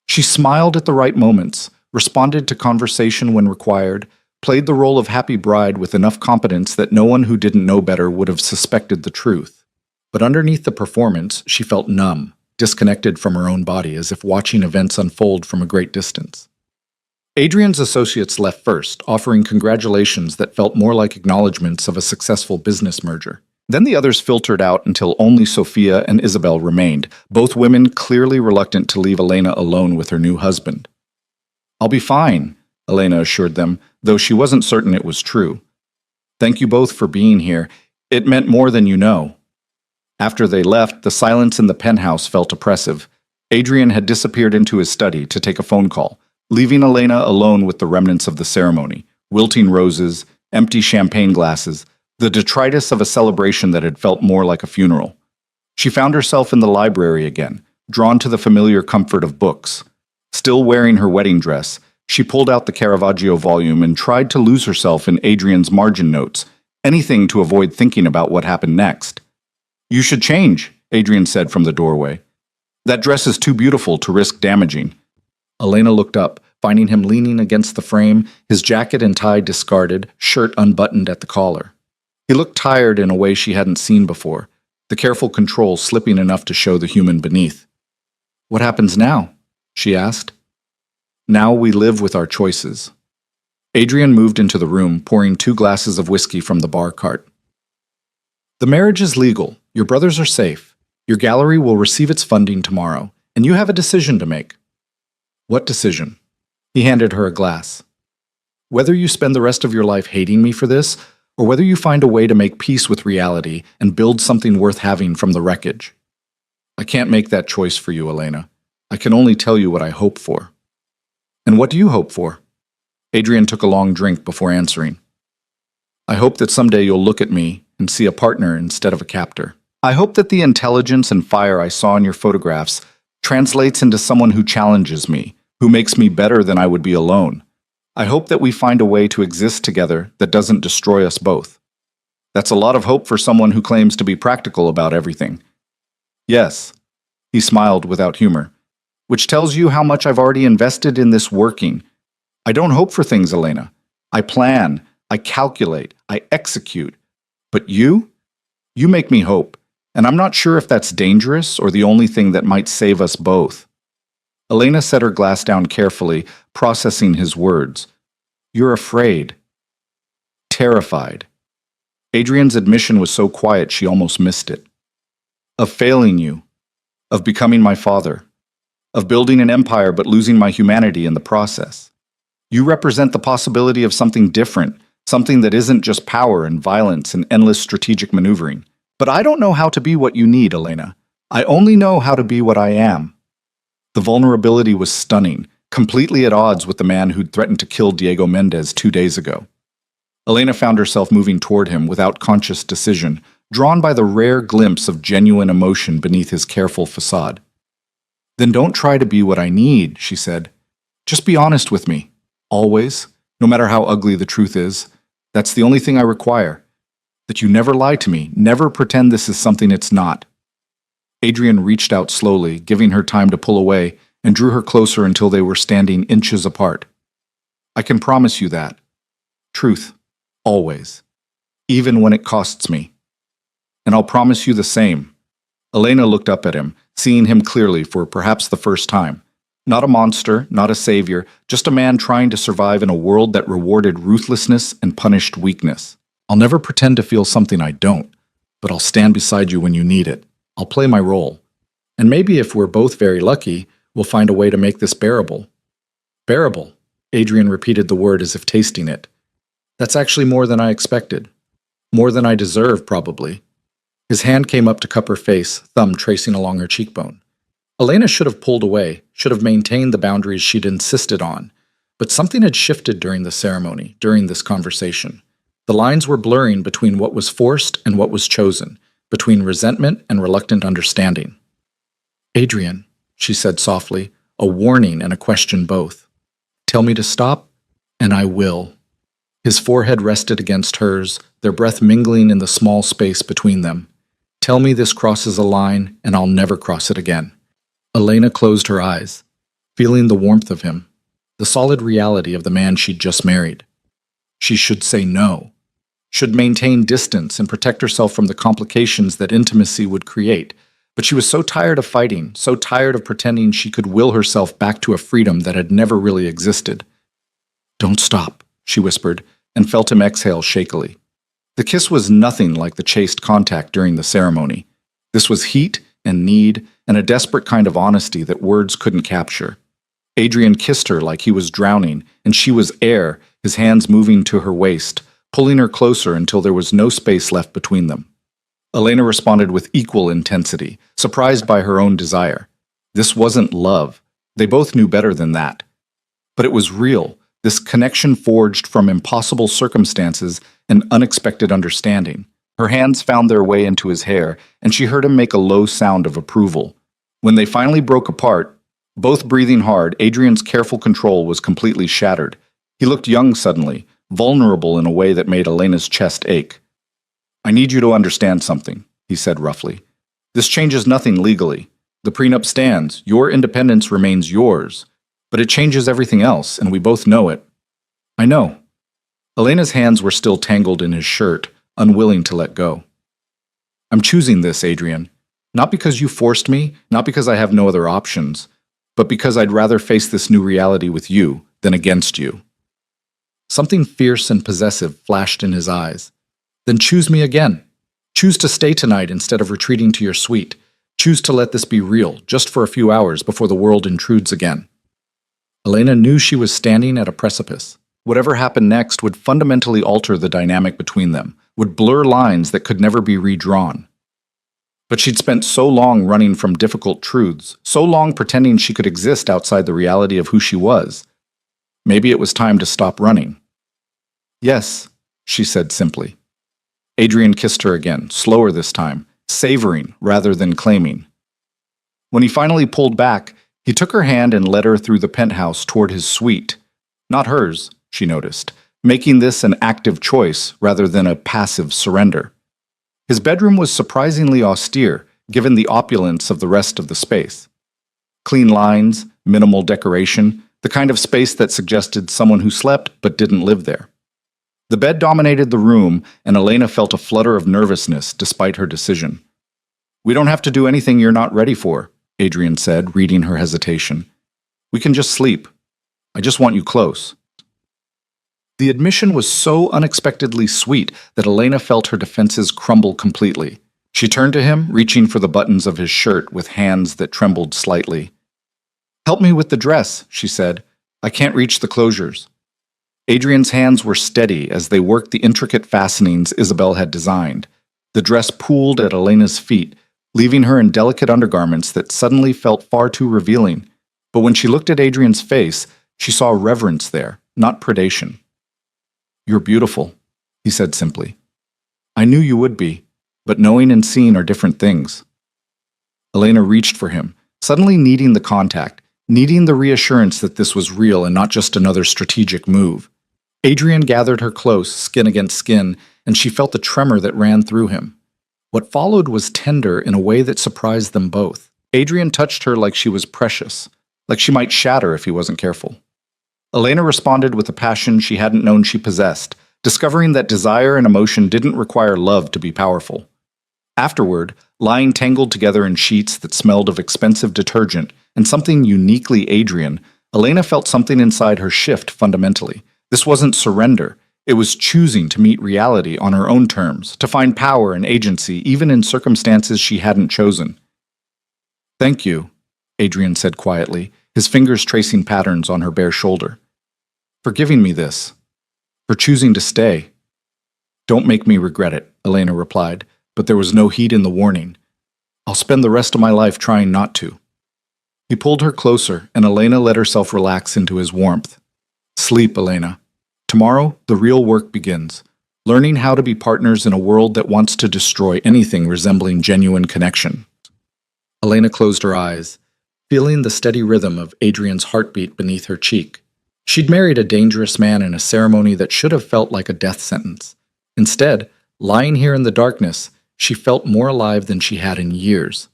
She smiled at the right moments, responded to conversation when required, played the role of happy bride with enough competence that no one who didn't know better would have suspected the truth. But underneath the performance, she felt numb, disconnected from her own body, as if watching events unfold from a great distance. Adrian's associates left first, offering congratulations that felt more like acknowledgments of a successful business merger. Then the others filtered out until only Sophia and Isabel remained, both women clearly reluctant to leave Elena alone with her new husband. "I'll be fine," Elena assured them, though she wasn't certain it was true. "Thank you both for being here. It meant more than you know." After they left, the silence in the penthouse felt oppressive. Adrian had disappeared into his study to take a phone call, leaving Elena alone with the remnants of the ceremony: wilting roses, empty champagne glasses, the detritus of a celebration that had felt more like a funeral. She found herself in the library again, drawn to the familiar comfort of books. Still wearing her wedding dress, she pulled out the Caravaggio volume and tried to lose herself in Adrian's margin notes, anything to avoid thinking about what happened next. "You should change," Adrian said from the doorway. "That dress is too beautiful to risk damaging." Elena looked up, finding him leaning against the frame, his jacket and tie discarded, shirt unbuttoned at the collar. He looked tired in a way she hadn't seen before, the careful control slipping enough to show the human beneath. "What happens now?" she asked. "Now we live with our choices." Adrian moved into the room, pouring 2 glasses of whiskey from the bar cart. "The marriage is legal. Your brothers are safe. Your gallery will receive its funding tomorrow, and you have a decision to make." "What decision?" He handed her a glass. "Whether you spend the rest of your life hating me for this, or whether you find a way to make peace with reality and build something worth having from the wreckage." "I can't make that choice for you, Elena. I can only tell you what I hope for." "And what do you hope for?" Adrian took a long drink before answering. "I hope that someday you'll look at me and see a partner instead of a captor. I hope that the intelligence and fire I saw in your photographs translates into someone who challenges me, who makes me better than I would be alone. I hope that we find a way to exist together that doesn't destroy us both." "That's a lot of hope for someone who claims to be practical about everything." "Yes." He smiled without humor. "Which tells you how much I've already invested in this working. I don't hope for things, Elena. I plan, I calculate, I execute. But you? You make me hope, and I'm not sure if that's dangerous or the only thing that might save us both." Elena set her glass down carefully, processing his words. "You're afraid." "Terrified." Adrian's admission was so quiet she almost missed it. "Of failing you. Of becoming my father. Of building an empire but losing my humanity in the process. You represent the possibility of something different, something that isn't just power and violence and endless strategic maneuvering. But I don't know how to be what you need, Elena. I only know how to be what I am." The vulnerability was stunning, completely at odds with the man who'd threatened to kill Diego Mendez 2 days ago. Elena found herself moving toward him without conscious decision, drawn by the rare glimpse of genuine emotion beneath his careful facade. "Then don't try to be what I need," she said. "Just be honest with me. Always, no matter how ugly the truth is. That's the only thing I require. That you never lie to me, never pretend this is something it's not." Adrian reached out slowly, giving her time to pull away, and drew her closer until they were standing inches apart. "I can promise you that. Truth. Always. Even when it costs me. And I'll promise you the same." Elena looked up at him, seeing him clearly for perhaps the first time. Not a monster, not a savior, just a man trying to survive in a world that rewarded ruthlessness and punished weakness. "I'll never pretend to feel something I don't, but I'll stand beside you when you need it. I'll play my role. And maybe if we're both very lucky, we'll find a way to make this bearable." "Bearable," Adrian repeated the word as if tasting it. "That's actually more than I expected. More than I deserve, probably." His hand came up to cup her face, thumb tracing along her cheekbone. Elena should have pulled away, should have maintained the boundaries she'd insisted on. But something had shifted during the ceremony, during this conversation. The lines were blurring between what was forced and what was chosen, between resentment and reluctant understanding. "Adrian," she said softly, a warning and a question both. "Tell me to stop, and I will." His forehead rested against hers, their breath mingling in the small space between them. Tell me this crosses a line, and I'll never cross it again. Elena closed her eyes, feeling the warmth of him, the solid reality of the man she'd just married. She should say no, should maintain distance and protect herself from the complications that intimacy would create, but she was so tired of fighting, so tired of pretending she could will herself back to a freedom that had never really existed. Don't stop, she whispered, and felt him exhale shakily. The kiss was nothing like the chaste contact during the ceremony. This was heat and need and a desperate kind of honesty that words couldn't capture. Adrian kissed her like he was drowning, and she was air, his hands moving to her waist, pulling her closer until there was no space left between them. Elena responded with equal intensity, surprised by her own desire. This wasn't love. They both knew better than that. But it was real, this connection forged from impossible circumstances and unexpected understanding. Her hands found their way into his hair, and she heard him make a low sound of approval. When they finally broke apart, both breathing hard, Adrian's careful control was completely shattered. He looked young suddenly, vulnerable in a way that made Elena's chest ache. I need you to understand something, he said roughly. This changes nothing legally. The prenup stands. Your independence remains yours. But it changes everything else, and we both know it. I know. Elena's hands were still tangled in his shirt, unwilling to let go. I'm choosing this, Adrian. Not because you forced me, not because I have no other options, but because I'd rather face this new reality with you than against you. Something fierce and possessive flashed in his eyes. Then choose me again. Choose to stay tonight instead of retreating to your suite. Choose to let this be real, just for a few hours before the world intrudes again. Elena knew she was standing at a precipice. Whatever happened next would fundamentally alter the dynamic between them, would blur lines that could never be redrawn. But she'd spent so long running from difficult truths, so long pretending she could exist outside the reality of who she was. Maybe it was time to stop running. Yes, she said simply. Adrian kissed her again, slower this time, savoring rather than claiming. When he finally pulled back, he took her hand and led her through the penthouse toward his suite. Not hers, she noticed, making this an active choice rather than a passive surrender. His bedroom was surprisingly austere, given the opulence of the rest of the space. Clean lines, minimal decoration, the kind of space that suggested someone who slept but didn't live there. The bed dominated the room, and Elena felt a flutter of nervousness despite her decision. We don't have to do anything you're not ready for, Adrian said, reading her hesitation. We can just sleep. I just want you close. The admission was so unexpectedly sweet that Elena felt her defenses crumble completely. She turned to him, reaching for the buttons of his shirt with hands that trembled slightly. Help me with the dress, she said. I can't reach the closures. Adrian's hands were steady as they worked the intricate fastenings Isabel had designed. The dress pooled at Elena's feet, leaving her in delicate undergarments that suddenly felt far too revealing. But when she looked at Adrian's face, she saw reverence there, not predation. You're beautiful, he said simply. I knew you would be, but knowing and seeing are different things. Elena reached for him, suddenly needing the contact, needing the reassurance that this was real and not just another strategic move. Adrian gathered her close, skin against skin, and she felt the tremor that ran through him. What followed was tender in a way that surprised them both. Adrian touched her like she was precious, like she might shatter if he wasn't careful. Elena responded with a passion she hadn't known she possessed, discovering that desire and emotion didn't require love to be powerful. Afterward, lying tangled together in sheets that smelled of expensive detergent and something uniquely Adrian, Elena felt something inside her shift fundamentally. This wasn't surrender. It was choosing to meet reality on her own terms, to find power and agency even in circumstances she hadn't chosen. Thank you, Adrian said quietly, his fingers tracing patterns on her bare shoulder. For giving me this. For choosing to stay. Don't make me regret it, Elena replied, but there was no heat in the warning. I'll spend the rest of my life trying not to. He pulled her closer, and Elena let herself relax into his warmth. Sleep, Elena. Tomorrow, the real work begins, learning how to be partners in a world that wants to destroy anything resembling genuine connection. Elena closed her eyes, feeling the steady rhythm of Adrian's heartbeat beneath her cheek. She'd married a dangerous man in a ceremony that should have felt like a death sentence. Instead, lying here in the darkness, she felt more alive than she had in years.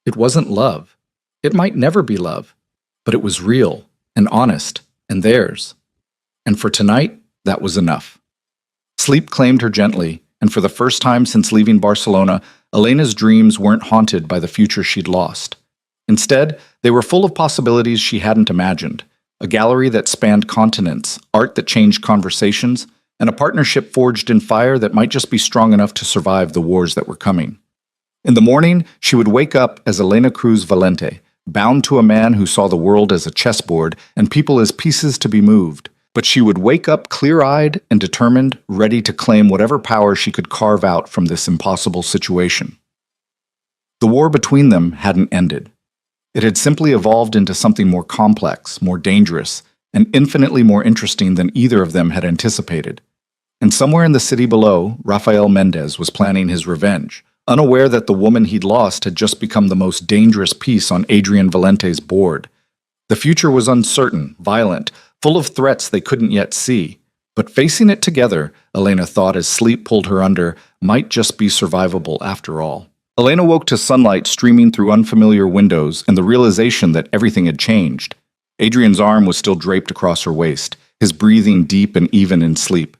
It wasn't love. It might never be love, but it was real and honest and theirs. And for tonight, that was enough. Sleep claimed her gently, and for the first time since leaving Barcelona, Elena's dreams weren't haunted by the future she'd lost. Instead, they were full of possibilities she hadn't imagined. A gallery that spanned continents, art that changed conversations, and a partnership forged in fire that might just be strong enough to survive the wars that were coming. In the morning, she would wake up as Elena Cruz Valente, bound to a man who saw the world as a chessboard and people as pieces to be moved. But she would wake up clear-eyed and determined, ready to claim whatever power she could carve out from this impossible situation. The war between them hadn't ended. It had simply evolved into something more complex, more dangerous, and infinitely more interesting than either of them had anticipated. And somewhere in the city below, Rafael Mendez was planning his revenge, unaware that the woman he'd lost had just become the most dangerous piece on Adrian Valente's board. The future was uncertain, violent, full of threats they couldn't yet see. But facing it together, Elena thought as sleep pulled her under, might just be survivable after all. Elena woke to sunlight streaming through unfamiliar windows and the realization that everything had changed. Adrian's arm was still draped across her waist, his breathing deep and even in sleep.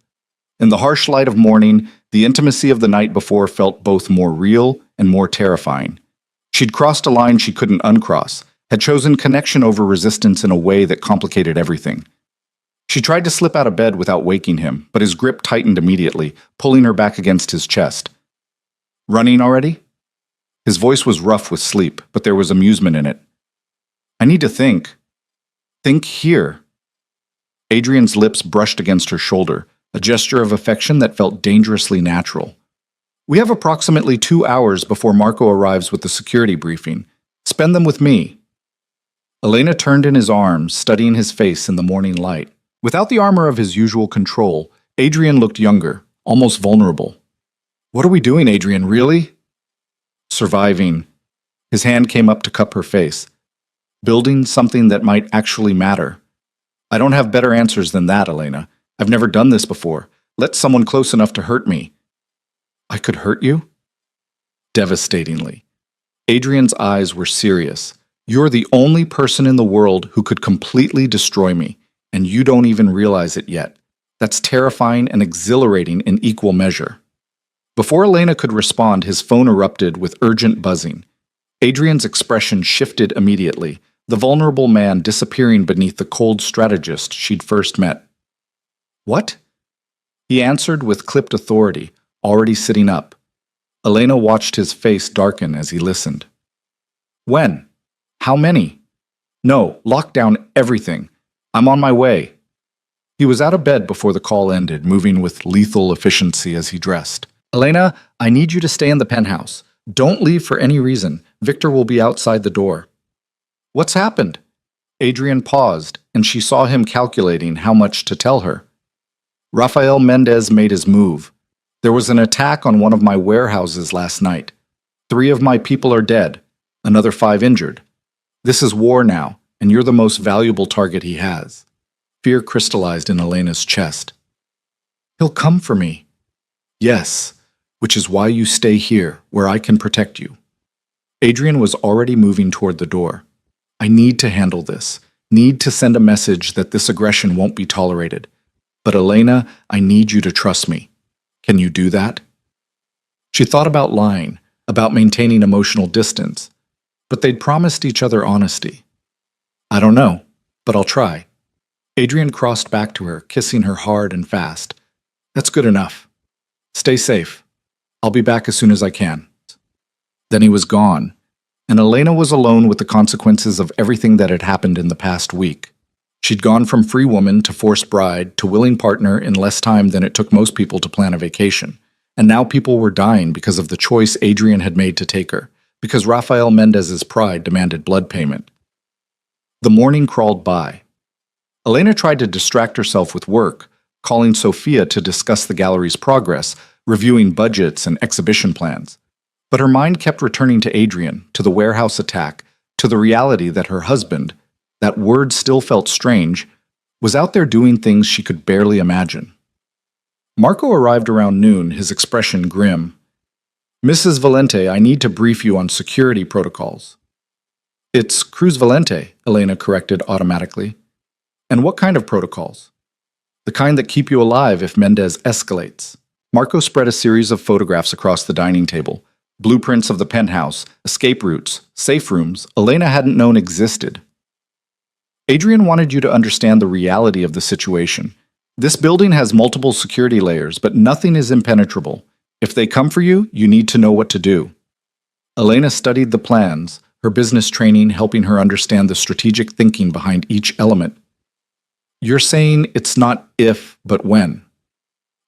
In the harsh light of morning, the intimacy of the night before felt both more real and more terrifying. She'd crossed a line she couldn't uncross, had chosen connection over resistance in a way that complicated everything. She tried to slip out of bed without waking him, but his grip tightened immediately, pulling her back against his chest. "Running already?" His voice was rough with sleep, but there was amusement in it. "I need to think. Think here." Adrian's lips brushed against her shoulder, a gesture of affection that felt dangerously natural. "We have approximately 2 hours before Marco arrives with the security briefing. Spend them with me." Elena turned in his arms, studying his face in the morning light. Without the armor of his usual control, Adrian looked younger, almost vulnerable. "What are we doing, Adrian, really?" "Surviving." His hand came up to cup her face. "Building something that might actually matter." "I don't have better answers than that, Elena. I've never done this before. Let someone close enough to hurt me." "I could hurt you?" Devastatingly. Adrian's eyes were serious. "You're the only person in the world who could completely destroy me, and you don't even realize it yet. That's terrifying and exhilarating in equal measure." Before Elena could respond, his phone erupted with urgent buzzing. Adrian's expression shifted immediately, the vulnerable man disappearing beneath the cold strategist she'd first met. "What?" He answered with clipped authority, already sitting up. Elena watched his face darken as he listened. "When? How many?" "No, lock down everything. I'm on my way." He was out of bed before the call ended, moving with lethal efficiency as he dressed. "Elena, I need you to stay in the penthouse. Don't leave for any reason. Victor will be outside the door." "What's happened?" Adrian paused, and she saw him calculating how much to tell her. "Rafael Mendez made his move. There was an attack on one of my warehouses last night. 3 of my people are dead, another 5 injured. This is war now, and you're the most valuable target he has." Fear crystallized in Elena's chest. "He'll come for me." "Yes, which is why you stay here, where I can protect you." Adrian was already moving toward the door. "I need to handle this. Need to send a message that this aggression won't be tolerated. But Elena, I need you to trust me. Can you do that?" She thought about lying, about maintaining emotional distance, but they'd promised each other honesty. "I don't know, but I'll try." Adrian crossed back to her, kissing her hard and fast. "That's good enough. Stay safe. I'll be back as soon as I can." Then he was gone, and Elena was alone with the consequences of everything that had happened in the past week. She'd gone from free woman to forced bride to willing partner in less time than it took most people to plan a vacation. And now people were dying because of the choice Adrian had made to take her, because Rafael Mendez's pride demanded blood payment. The morning crawled by. Elena tried to distract herself with work, calling Sofia to discuss the gallery's progress, reviewing budgets and exhibition plans. But her mind kept returning to Adrian, to the warehouse attack, to the reality that her husband, that word still felt strange, was out there doing things she could barely imagine. Marco arrived around noon, his expression grim. "Mrs. Valente, I need to brief you on security protocols." "It's Cruz Valente," Elena corrected automatically. "And what kind of protocols?" "The kind that keep you alive if Mendez escalates." Marco spread a series of photographs across the dining table. Blueprints of the penthouse, escape routes, safe rooms Elena hadn't known existed. "Adrian wanted you to understand the reality of the situation. This building has multiple security layers, but nothing is impenetrable. If they come for you, you need to know what to do." Elena studied the plans, her business training helping her understand the strategic thinking behind each element. "You're saying it's not if, but when."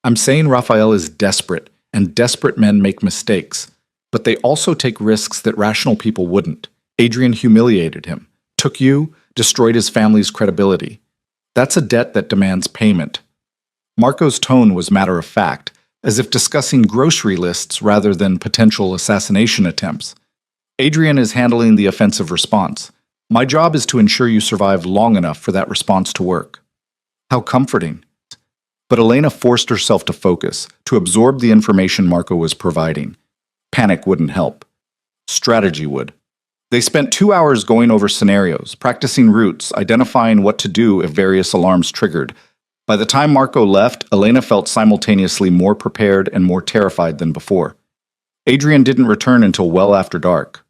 "I'm saying Raphael is desperate, and desperate men make mistakes. But they also take risks that rational people wouldn't. Adrian humiliated him, took you, destroyed his family's credibility. That's a debt that demands payment." Marco's tone was matter of fact, as if discussing grocery lists rather than potential assassination attempts. "Adrian is handling the offensive response. My job is to ensure you survive long enough for that response to work." How comforting. But Elena forced herself to focus, to absorb the information Marco was providing. Panic wouldn't help. Strategy would. They spent 2 hours going over scenarios, practicing routes, identifying what to do if various alarms triggered. By the time Marco left, Elena felt simultaneously more prepared and more terrified than before. Adrian didn't return until well after dark.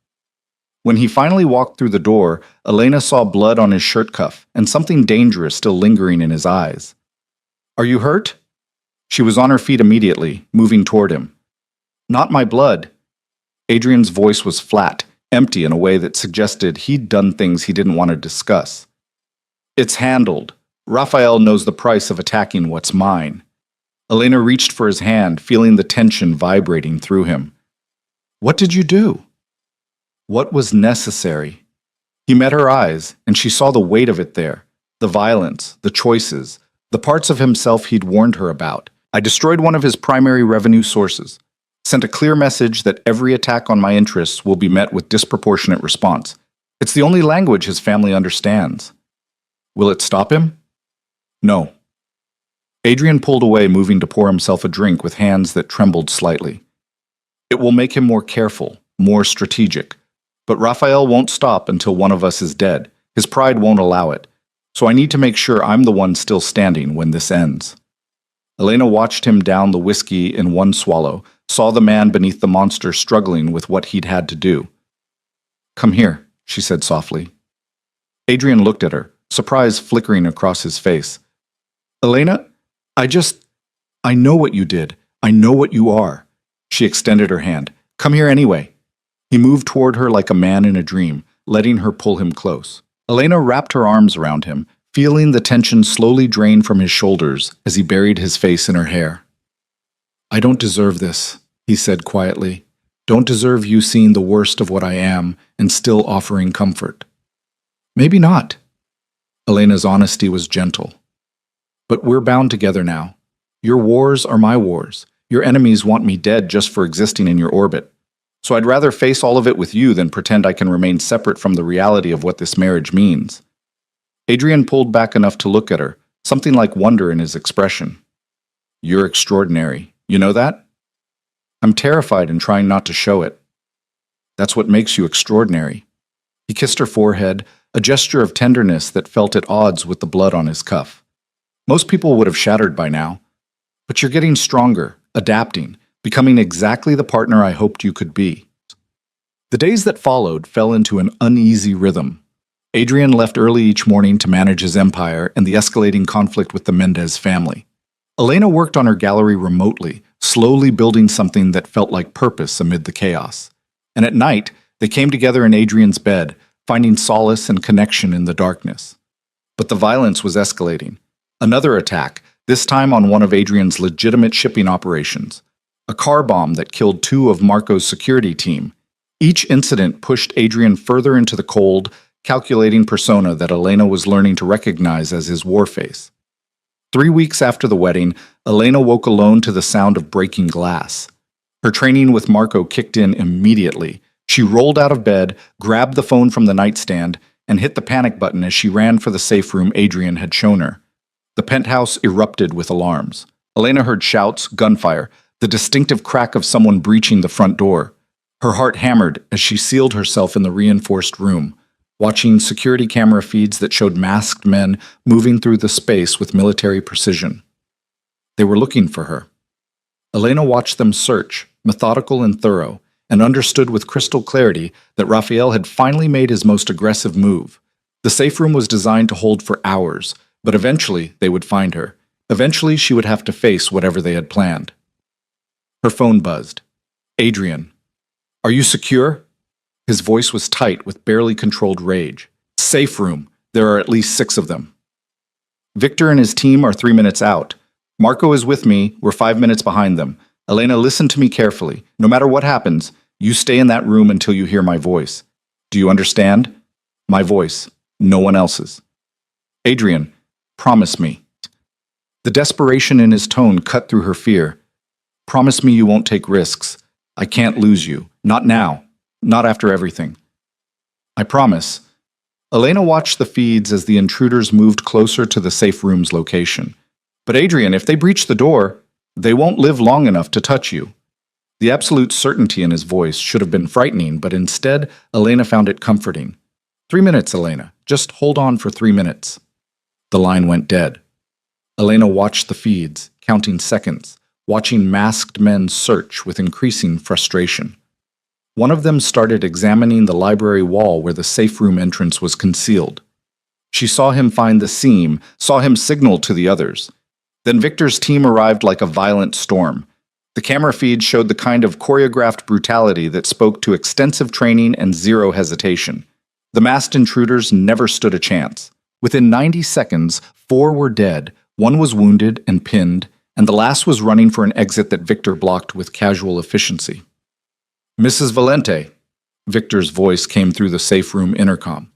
When he finally walked through the door, Elena saw blood on his shirt cuff and something dangerous still lingering in his eyes. "Are you hurt?" She was on her feet immediately, moving toward him. "Not my blood." Adrian's voice was flat, empty in a way that suggested he'd done things he didn't want to discuss. "It's handled. Raphael knows the price of attacking what's mine." Elena reached for his hand, feeling the tension vibrating through him. "What did you do?" "What was necessary." He met her eyes, and she saw the weight of it there, the violence, the choices, the parts of himself he'd warned her about. "I destroyed one of his primary revenue sources. Sent a clear message that every attack on my interests will be met with disproportionate response. It's the only language his family understands." "Will it stop him?" "No." Adrian pulled away, moving to pour himself a drink with hands that trembled slightly. "It will make him more careful, more strategic. But Raphael won't stop until one of us is dead. His pride won't allow it. So I need to make sure I'm the one still standing when this ends." Elena watched him down the whiskey in one swallow, saw the man beneath the monster struggling with what he'd had to do. "Come here," she said softly. Adrian looked at her, surprise flickering across his face. "Elena, I know what you did. I know what you are." She extended her hand. "Come here anyway." He moved toward her like a man in a dream, letting her pull him close. Elena wrapped her arms around him, feeling the tension slowly drain from his shoulders as he buried his face in her hair. "I don't deserve this," he said quietly. "Don't deserve you seeing the worst of what I am and still offering comfort." "Maybe not." Elena's honesty was gentle. "But we're bound together now. Your wars are my wars. Your enemies want me dead just for existing in your orbit. So I'd rather face all of it with you than pretend I can remain separate from the reality of what this marriage means." Adrian pulled back enough to look at her, something like wonder in his expression. "You're extraordinary. You know that?" "I'm terrified and trying not to show it." "That's what makes you extraordinary." He kissed her forehead, a gesture of tenderness that felt at odds with the blood on his cuff. "Most people would have shattered by now. But you're getting stronger, adapting, becoming exactly the partner I hoped you could be." The days that followed fell into an uneasy rhythm. Adrian left early each morning to manage his empire and the escalating conflict with the Mendez family. Elena worked on her gallery remotely, slowly building something that felt like purpose amid the chaos. And at night, they came together in Adrian's bed, finding solace and connection in the darkness. But the violence was escalating. Another attack, this time on one of Adrian's legitimate shipping operations. A car bomb that killed 2 of Marco's security team. Each incident pushed Adrian further into the cold, calculating persona that Elena was learning to recognize as his war face. 3 weeks after the wedding, Elena woke alone to the sound of breaking glass. Her training with Marco kicked in immediately. She rolled out of bed, grabbed the phone from the nightstand, and hit the panic button as she ran for the safe room Adrian had shown her. The penthouse erupted with alarms. Elena heard shouts, gunfire, the distinctive crack of someone breaching the front door. Her heart hammered as she sealed herself in the reinforced room, watching security camera feeds that showed masked men moving through the space with military precision. They were looking for her. Elena watched them search, methodical and thorough, and understood with crystal clarity that Raphael had finally made his most aggressive move. The safe room was designed to hold for hours, but eventually they would find her. Eventually she would have to face whatever they had planned. Her phone buzzed. Adrian. Are you secure? His voice was tight with barely controlled rage. Safe room. There are at least 6 of them. Victor and his team are 3 minutes out. Marco is with me. We're 5 minutes behind them. Elena, listen to me carefully. No matter what happens, you stay in that room until you hear my voice. Do you understand? My voice. No one else's. Adrian, promise me. The desperation in his tone cut through her fear. Promise me you won't take risks. I can't lose you. Not now. Not after everything. I promise. Elena watched the feeds as the intruders moved closer to the safe room's location. But Adrian, if they breach the door, they won't live long enough to touch you. The absolute certainty in his voice should have been frightening, but instead, Elena found it comforting. 3 minutes, Elena. Just hold on for 3 minutes. The line went dead. Elena watched the feeds, counting seconds, watching masked men search with increasing frustration. One of them started examining the library wall where the safe room entrance was concealed. She saw him find the seam, saw him signal to the others. Then Victor's team arrived like a violent storm. The camera feed showed the kind of choreographed brutality that spoke to extensive training and zero hesitation. The masked intruders never stood a chance. Within 90 seconds, 4 were dead, 1 was wounded and pinned, and the last was running for an exit that Victor blocked with casual efficiency. Mrs. Valente, Victor's voice came through the safe room intercom.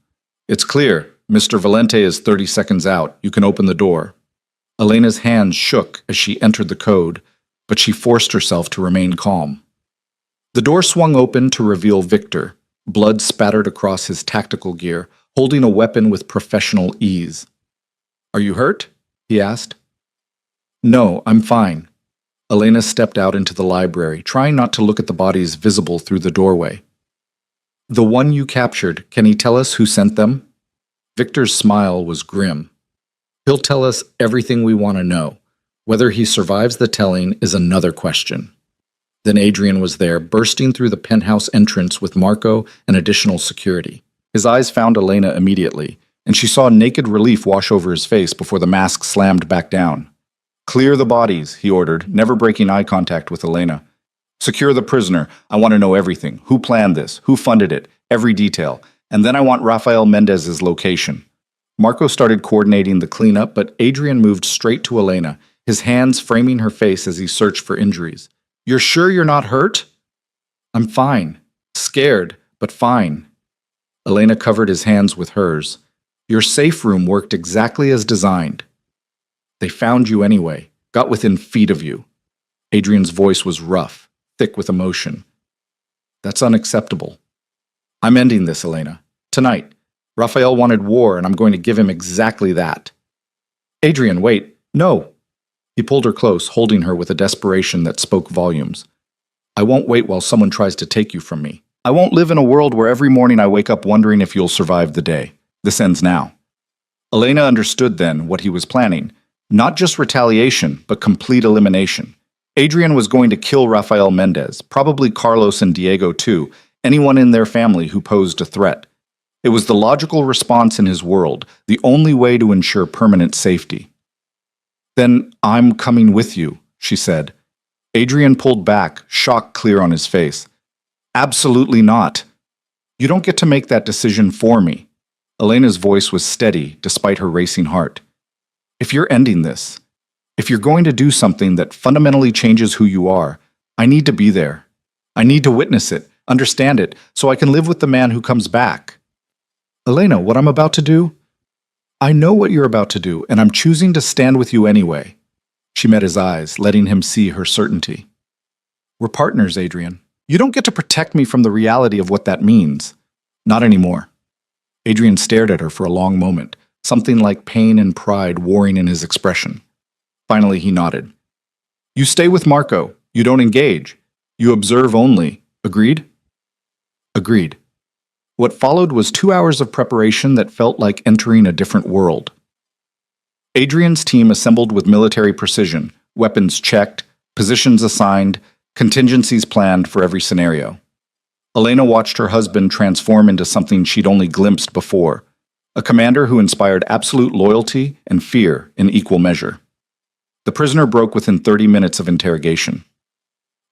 It's clear. Mr. Valente is 30 seconds out. You can open the door. Elena's hands shook as she entered the code, but she forced herself to remain calm. The door swung open to reveal Victor, blood spattered across his tactical gear, holding a weapon with professional ease. Are you hurt? He asked. No, I'm fine. Elena stepped out into the library, trying not to look at the bodies visible through the doorway. The one you captured, can he tell us who sent them? Victor's smile was grim. He'll tell us everything we want to know. Whether he survives the telling is another question. Then Adrian was there, bursting through the penthouse entrance with Marco and additional security. His eyes found Elena immediately, and she saw naked relief wash over his face before the mask slammed back down. Clear the bodies, he ordered, never breaking eye contact with Elena. Secure the prisoner. I want to know everything. Who planned this? Who funded it? Every detail. And then I want Rafael Mendez's location. Marco started coordinating the cleanup, but Adrian moved straight to Elena, his hands framing her face as he searched for injuries. You're sure you're not hurt? I'm fine. Scared, but fine. Elena covered his hands with hers. Your safe room worked exactly as designed. They found you anyway, got within feet of you. Adrian's voice was rough, thick with emotion. That's unacceptable. I'm ending this, Elena. Tonight. Raphael wanted war, and I'm going to give him exactly that. Adrian, wait. No. He pulled her close, holding her with a desperation that spoke volumes. I won't wait while someone tries to take you from me. I won't live in a world where every morning I wake up wondering if you'll survive the day. This ends now. Elena understood then what he was planning. Not just retaliation, but complete elimination. Adrian was going to kill Rafael Mendez, probably Carlos and Diego too, anyone in their family who posed a threat. It was the logical response in his world, the only way to ensure permanent safety. Then I'm coming with you, she said. Adrian pulled back, shock clear on his face. Absolutely not. You don't get to make that decision for me. Elena's voice was steady, despite her racing heart. If you're ending this, if you're going to do something that fundamentally changes who you are, I need to be there. I need to witness it, understand it, so I can live with the man who comes back. Elena, what I'm about to do? I know what you're about to do, and I'm choosing to stand with you anyway. She met his eyes, letting him see her certainty. We're partners, Adrian. You don't get to protect me from the reality of what that means. Not anymore. Adrian stared at her for a long moment, something like pain and pride warring in his expression. Finally, he nodded. You stay with Marco. You don't engage. You observe only. Agreed? Agreed. What followed was 2 hours of preparation that felt like entering a different world. Adrian's team assembled with military precision, weapons checked, positions assigned, contingencies planned for every scenario. Elena watched her husband transform into something she'd only glimpsed before, a commander who inspired absolute loyalty and fear in equal measure. The prisoner broke within 30 minutes of interrogation.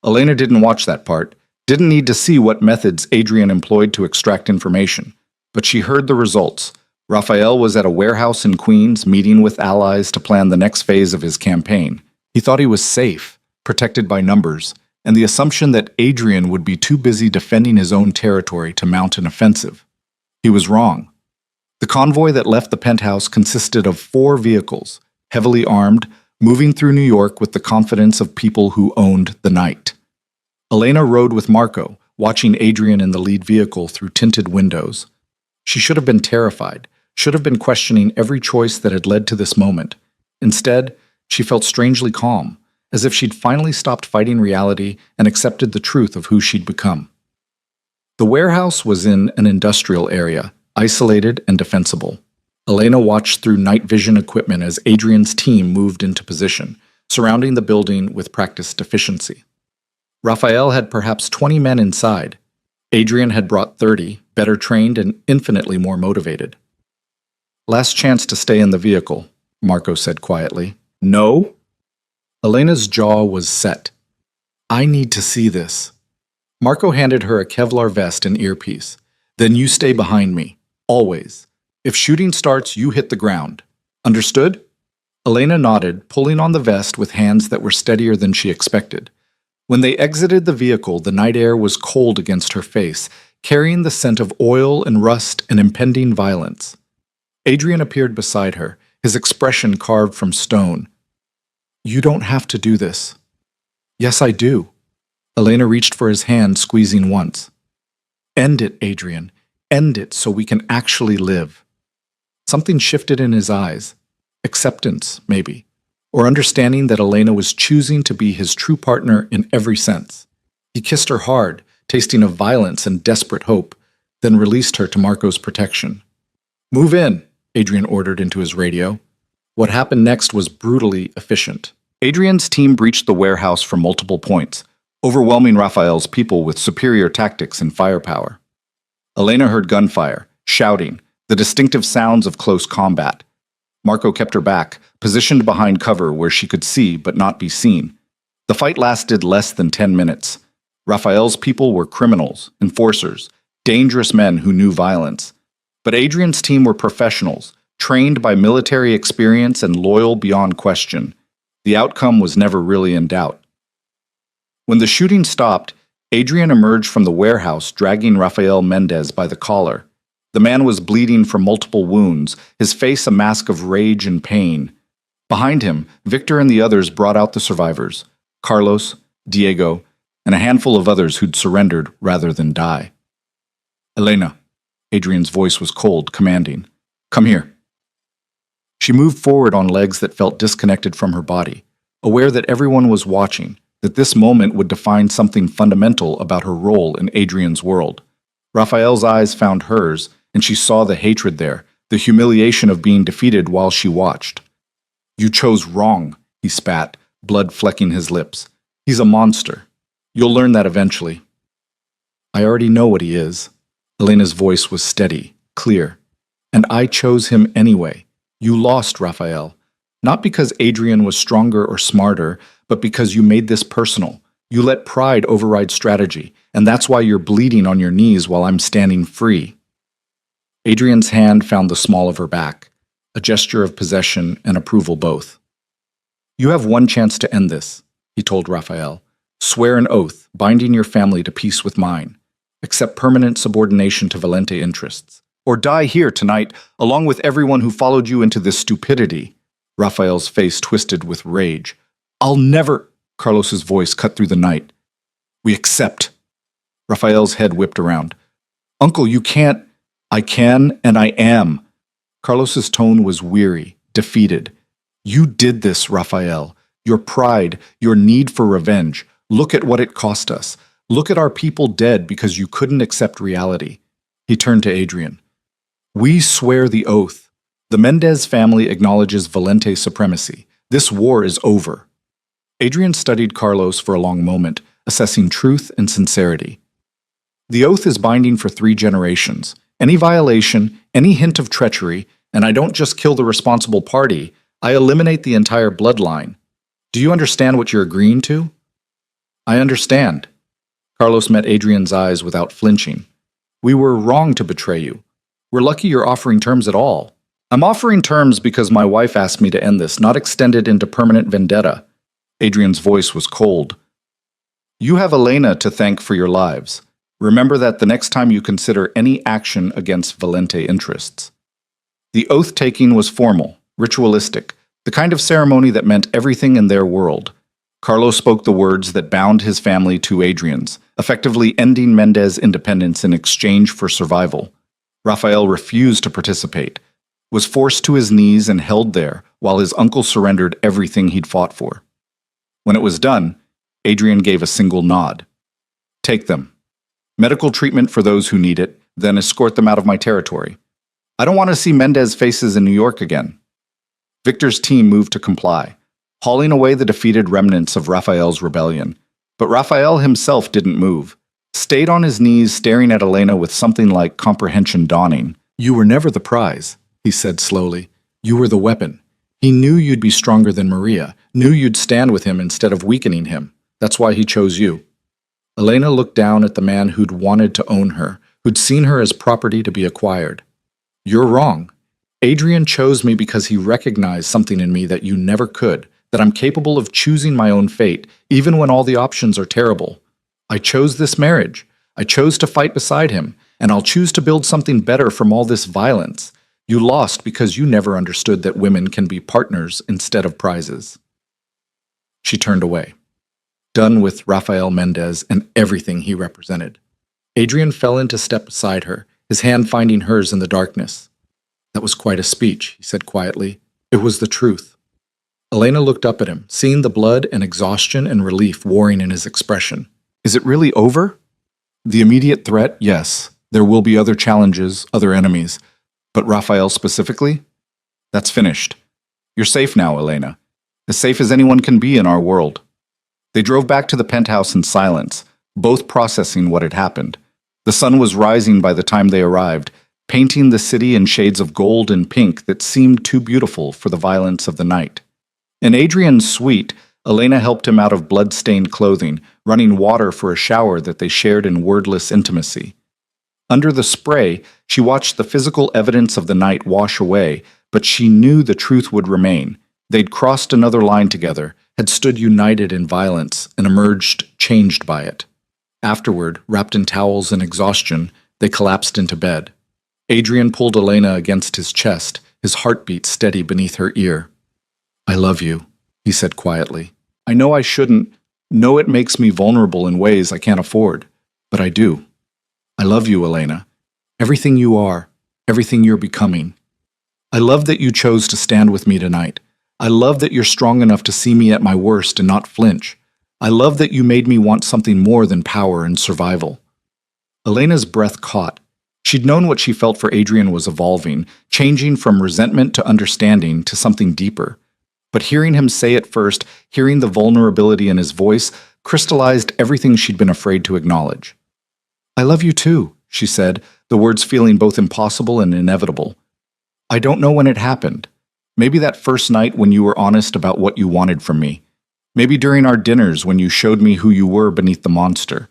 Elena didn't watch that part, didn't need to see what methods Adrian employed to extract information, but she heard the results. Raphael was at a warehouse in Queens meeting with allies to plan the next phase of his campaign. He thought he was safe, protected by numbers, and the assumption that Adrian would be too busy defending his own territory to mount an offensive. He was wrong. The convoy that left the penthouse consisted of 4 vehicles, heavily armed, moving through New York with the confidence of people who owned the night. Elena rode with Marco, watching Adrian in the lead vehicle through tinted windows. She should have been terrified, should have been questioning every choice that had led to this moment. Instead, she felt strangely calm, as if she'd finally stopped fighting reality and accepted the truth of who she'd become. The warehouse was in an industrial area, isolated and defensible. Elena watched through night vision equipment as Adrian's team moved into position, surrounding the building with practiced efficiency. Raphael had perhaps 20 men inside. Adrian had brought 30, better trained and infinitely more motivated. Last chance to stay in the vehicle, Marco said quietly. No? Elena's jaw was set. I need to see this. Marco handed her a Kevlar vest and earpiece. Then you stay behind me. Always. If shooting starts, you hit the ground. Understood? Elena nodded, pulling on the vest with hands that were steadier than she expected. When they exited the vehicle, the night air was cold against her face, carrying the scent of oil and rust and impending violence. Adrian appeared beside her, his expression carved from stone. You don't have to do this. Yes, I do. Elena reached for his hand, squeezing once. End it, Adrian. End it so we can actually live. Something shifted in his eyes. Acceptance, maybe. Or understanding that Elena was choosing to be his true partner in every sense. He kissed her hard, tasting of violence and desperate hope, then released her to Marco's protection. Move in, Adrian ordered into his radio. What happened next was brutally efficient. Adrian's team breached the warehouse from multiple points, overwhelming Raphael's people with superior tactics and firepower. Elena heard gunfire, shouting, the distinctive sounds of close combat. Marco kept her back, positioned behind cover where she could see but not be seen. The fight lasted less than 10 minutes. Raphael's people were criminals, enforcers, dangerous men who knew violence. But Adrian's team were professionals, trained by military experience and loyal beyond question. The outcome was never really in doubt. When the shooting stopped, Adrian emerged from the warehouse dragging Rafael Mendez by the collar. The man was bleeding from multiple wounds, his face a mask of rage and pain. Behind him, Victor and the others brought out the survivors, Carlos, Diego, and a handful of others who'd surrendered rather than die. Elena, Adrian's voice was cold, commanding. Come here. She moved forward on legs that felt disconnected from her body, aware that everyone was watching, that this moment would define something fundamental about her role in Adrian's world. Raphael's eyes found hers, and she saw the hatred there, the humiliation of being defeated while she watched. You chose wrong, he spat, blood flecking his lips. He's a monster. You'll learn that eventually. I already know what he is. Elena's voice was steady, clear. And I chose him anyway. You lost, Raphael. Not because Adrian was stronger or smarter, but because you made this personal. You let pride override strategy, and that's why you're bleeding on your knees while I'm standing free. Adrian's hand found the small of her back, a gesture of possession and approval both. You have one chance to end this, he told Raphael. Swear an oath, binding your family to peace with mine. Accept permanent subordination to Valente interests. Or die here tonight, along with everyone who followed you into this stupidity. Raphael's face twisted with rage. I'll never... Carlos's voice cut through the night. We accept. Raphael's head whipped around. Uncle, you can't... I can, and I am. Carlos's tone was weary, defeated. You did this, Rafael. Your pride, your need for revenge. Look at what it cost us. Look at our people dead because you couldn't accept reality. He turned to Adrian. We swear the oath. The Mendez family acknowledges Valente supremacy. This war is over. Adrian studied Carlos for a long moment, assessing truth and sincerity. The oath is binding for 3 generations. Any violation, any hint of treachery, and I don't just kill the responsible party, I eliminate the entire bloodline. Do you understand what you're agreeing to? I understand. Carlos met Adrian's eyes without flinching. We were wrong to betray you. We're lucky you're offering terms at all. I'm offering terms because my wife asked me to end this, not extend it into permanent vendetta. Adrian's voice was cold. You have Elena to thank for your lives. Remember that the next time you consider any action against Valente interests. The oath-taking was formal, ritualistic, the kind of ceremony that meant everything in their world. Carlos spoke the words that bound his family to Adrian's, effectively ending Mendez independence in exchange for survival. Rafael refused to participate, was forced to his knees and held there while his uncle surrendered everything he'd fought for. When it was done, Adrian gave a single nod. Take them. Medical treatment for those who need it, then escort them out of my territory. I don't want to see Mendez faces in New York again. Victor's team moved to comply, hauling away the defeated remnants of Rafael's rebellion. But Rafael himself didn't move, stayed on his knees staring at Elena with something like comprehension dawning. You were never the prize, he said slowly. You were the weapon. He knew you'd be stronger than Maria, knew you'd stand with him instead of weakening him. That's why he chose you. Elena looked down at the man who'd wanted to own her, who'd seen her as property to be acquired. You're wrong. Adrian chose me because he recognized something in me that you never could, that I'm capable of choosing my own fate, even when all the options are terrible. I chose this marriage. I chose to fight beside him, and I'll choose to build something better from all this violence. You lost because you never understood that women can be partners instead of prizes. She turned away, done with Rafael Mendez and everything he represented. Adrian fell into step beside her, his hand finding hers in the darkness. That was quite a speech, he said quietly. It was the truth. Elena looked up at him, seeing the blood and exhaustion and relief warring in his expression. Is it really over? The immediate threat, yes. There will be other challenges, other enemies. But Rafael specifically? That's finished. You're safe now, Elena. As safe as anyone can be in our world. They drove back to the penthouse in silence, both processing what had happened. The sun was rising by the time they arrived, painting the city in shades of gold and pink that seemed too beautiful for the violence of the night. In Adrian's suite, Elena helped him out of blood-stained clothing, running water for a shower that they shared in wordless intimacy. Under the spray, she watched the physical evidence of the night wash away, but she knew the truth would remain. They'd crossed another line together, had stood united in violence, and emerged changed by it. Afterward, wrapped in towels and exhaustion, they collapsed into bed. Adrian pulled Elena against his chest, his heartbeat steady beneath her ear. I love you, he said quietly. I know I shouldn't, know it makes me vulnerable in ways I can't afford, but I do. I love you, Elena. Everything you are, everything you're becoming. I love that you chose to stand with me tonight. I love that you're strong enough to see me at my worst and not flinch. I love that you made me want something more than power and survival. Elena's breath caught. She'd known what she felt for Adrian was evolving, changing from resentment to understanding to something deeper. But hearing him say it first, hearing the vulnerability in his voice, crystallized everything she'd been afraid to acknowledge. I love you too, she said, the words feeling both impossible and inevitable. I don't know when it happened. Maybe that first night when you were honest about what you wanted from me. Maybe during our dinners when you showed me who you were beneath the monster.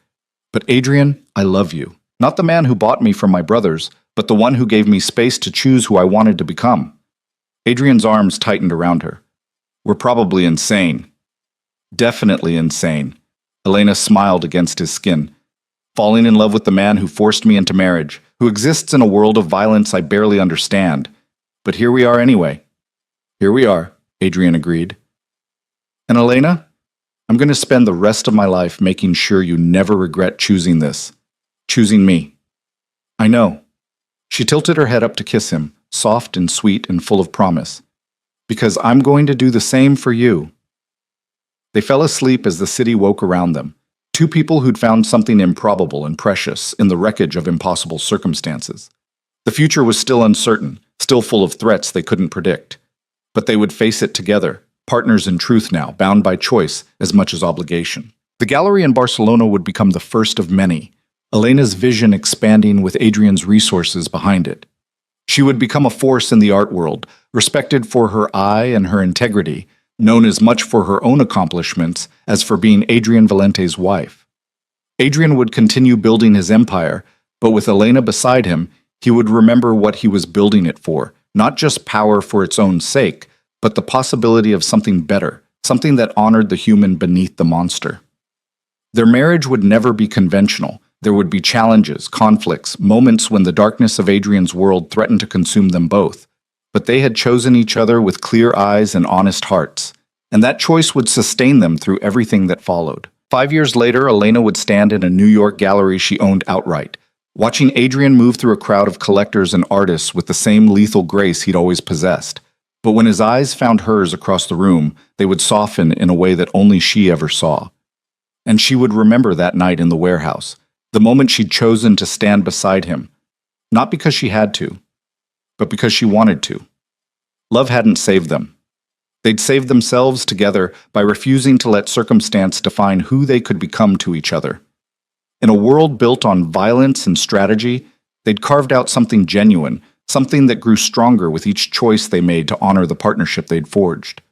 But Adrian, I love you. Not the man who bought me from my brothers, but the one who gave me space to choose who I wanted to become. Adrian's arms tightened around her. We're probably insane. Definitely insane. Elena smiled against his skin. Falling in love with the man who forced me into marriage, who exists in a world of violence I barely understand. But here we are anyway. Here we are, Adrian agreed. And Elena, I'm going to spend the rest of my life making sure you never regret choosing this. Choosing me. I know. She tilted her head up to kiss him, soft and sweet and full of promise. Because I'm going to do the same for you. They fell asleep as the city woke around them. Two people who'd found something improbable and precious in the wreckage of impossible circumstances. The future was still uncertain, still full of threats they couldn't predict. But they would face it together, partners in truth now, bound by choice as much as obligation. The gallery in Barcelona would become the first of many, Elena's vision expanding with Adrian's resources behind it. She would become a force in the art world, respected for her eye and her integrity, known as much for her own accomplishments as for being Adrian Valente's wife. Adrian would continue building his empire, but with Elena beside him, he would remember what he was building it for, not just power for its own sake, but the possibility of something better, something that honored the human beneath the monster. Their marriage would never be conventional. There would be challenges, conflicts, moments when the darkness of Adrian's world threatened to consume them both. But they had chosen each other with clear eyes and honest hearts, and that choice would sustain them through everything that followed. 5 years later, Elena would stand in a New York gallery she owned outright, watching Adrian move through a crowd of collectors and artists with the same lethal grace he'd always possessed. But when his eyes found hers across the room, they would soften in a way that only she ever saw. And she would remember that night in the warehouse, the moment she'd chosen to stand beside him, not because she had to, but because she wanted to. Love hadn't saved them. They'd saved themselves together by refusing to let circumstance define who they could become to each other. In a world built on violence and strategy, they'd carved out something genuine, something that grew stronger with each choice they made to honor the partnership they'd forged.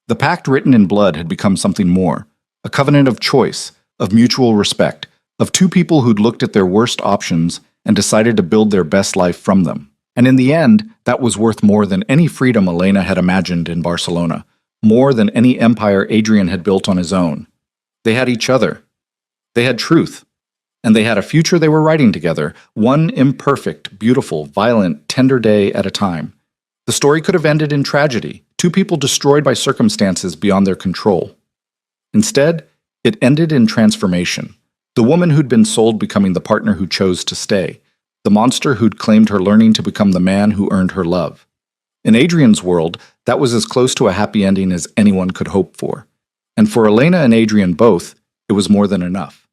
The pact written in blood had become something more, a covenant of choice, of mutual respect, of two people who'd looked at their worst options and decided to build their best life from them. And in the end, that was worth more than any freedom Elena had imagined in Barcelona, more than any empire Adrian had built on his own. They had each other. They had truth. And they had a future they were writing together, one imperfect, beautiful, violent, tender day at a time. The story could have ended in tragedy, two people destroyed by circumstances beyond their control. Instead, it ended in transformation. The woman who'd been sold becoming the partner who chose to stay. The monster who'd claimed her learning to become the man who earned her love. In Adrian's world, that was as close to a happy ending as anyone could hope for. And for Elena and Adrian both, it was more than enough.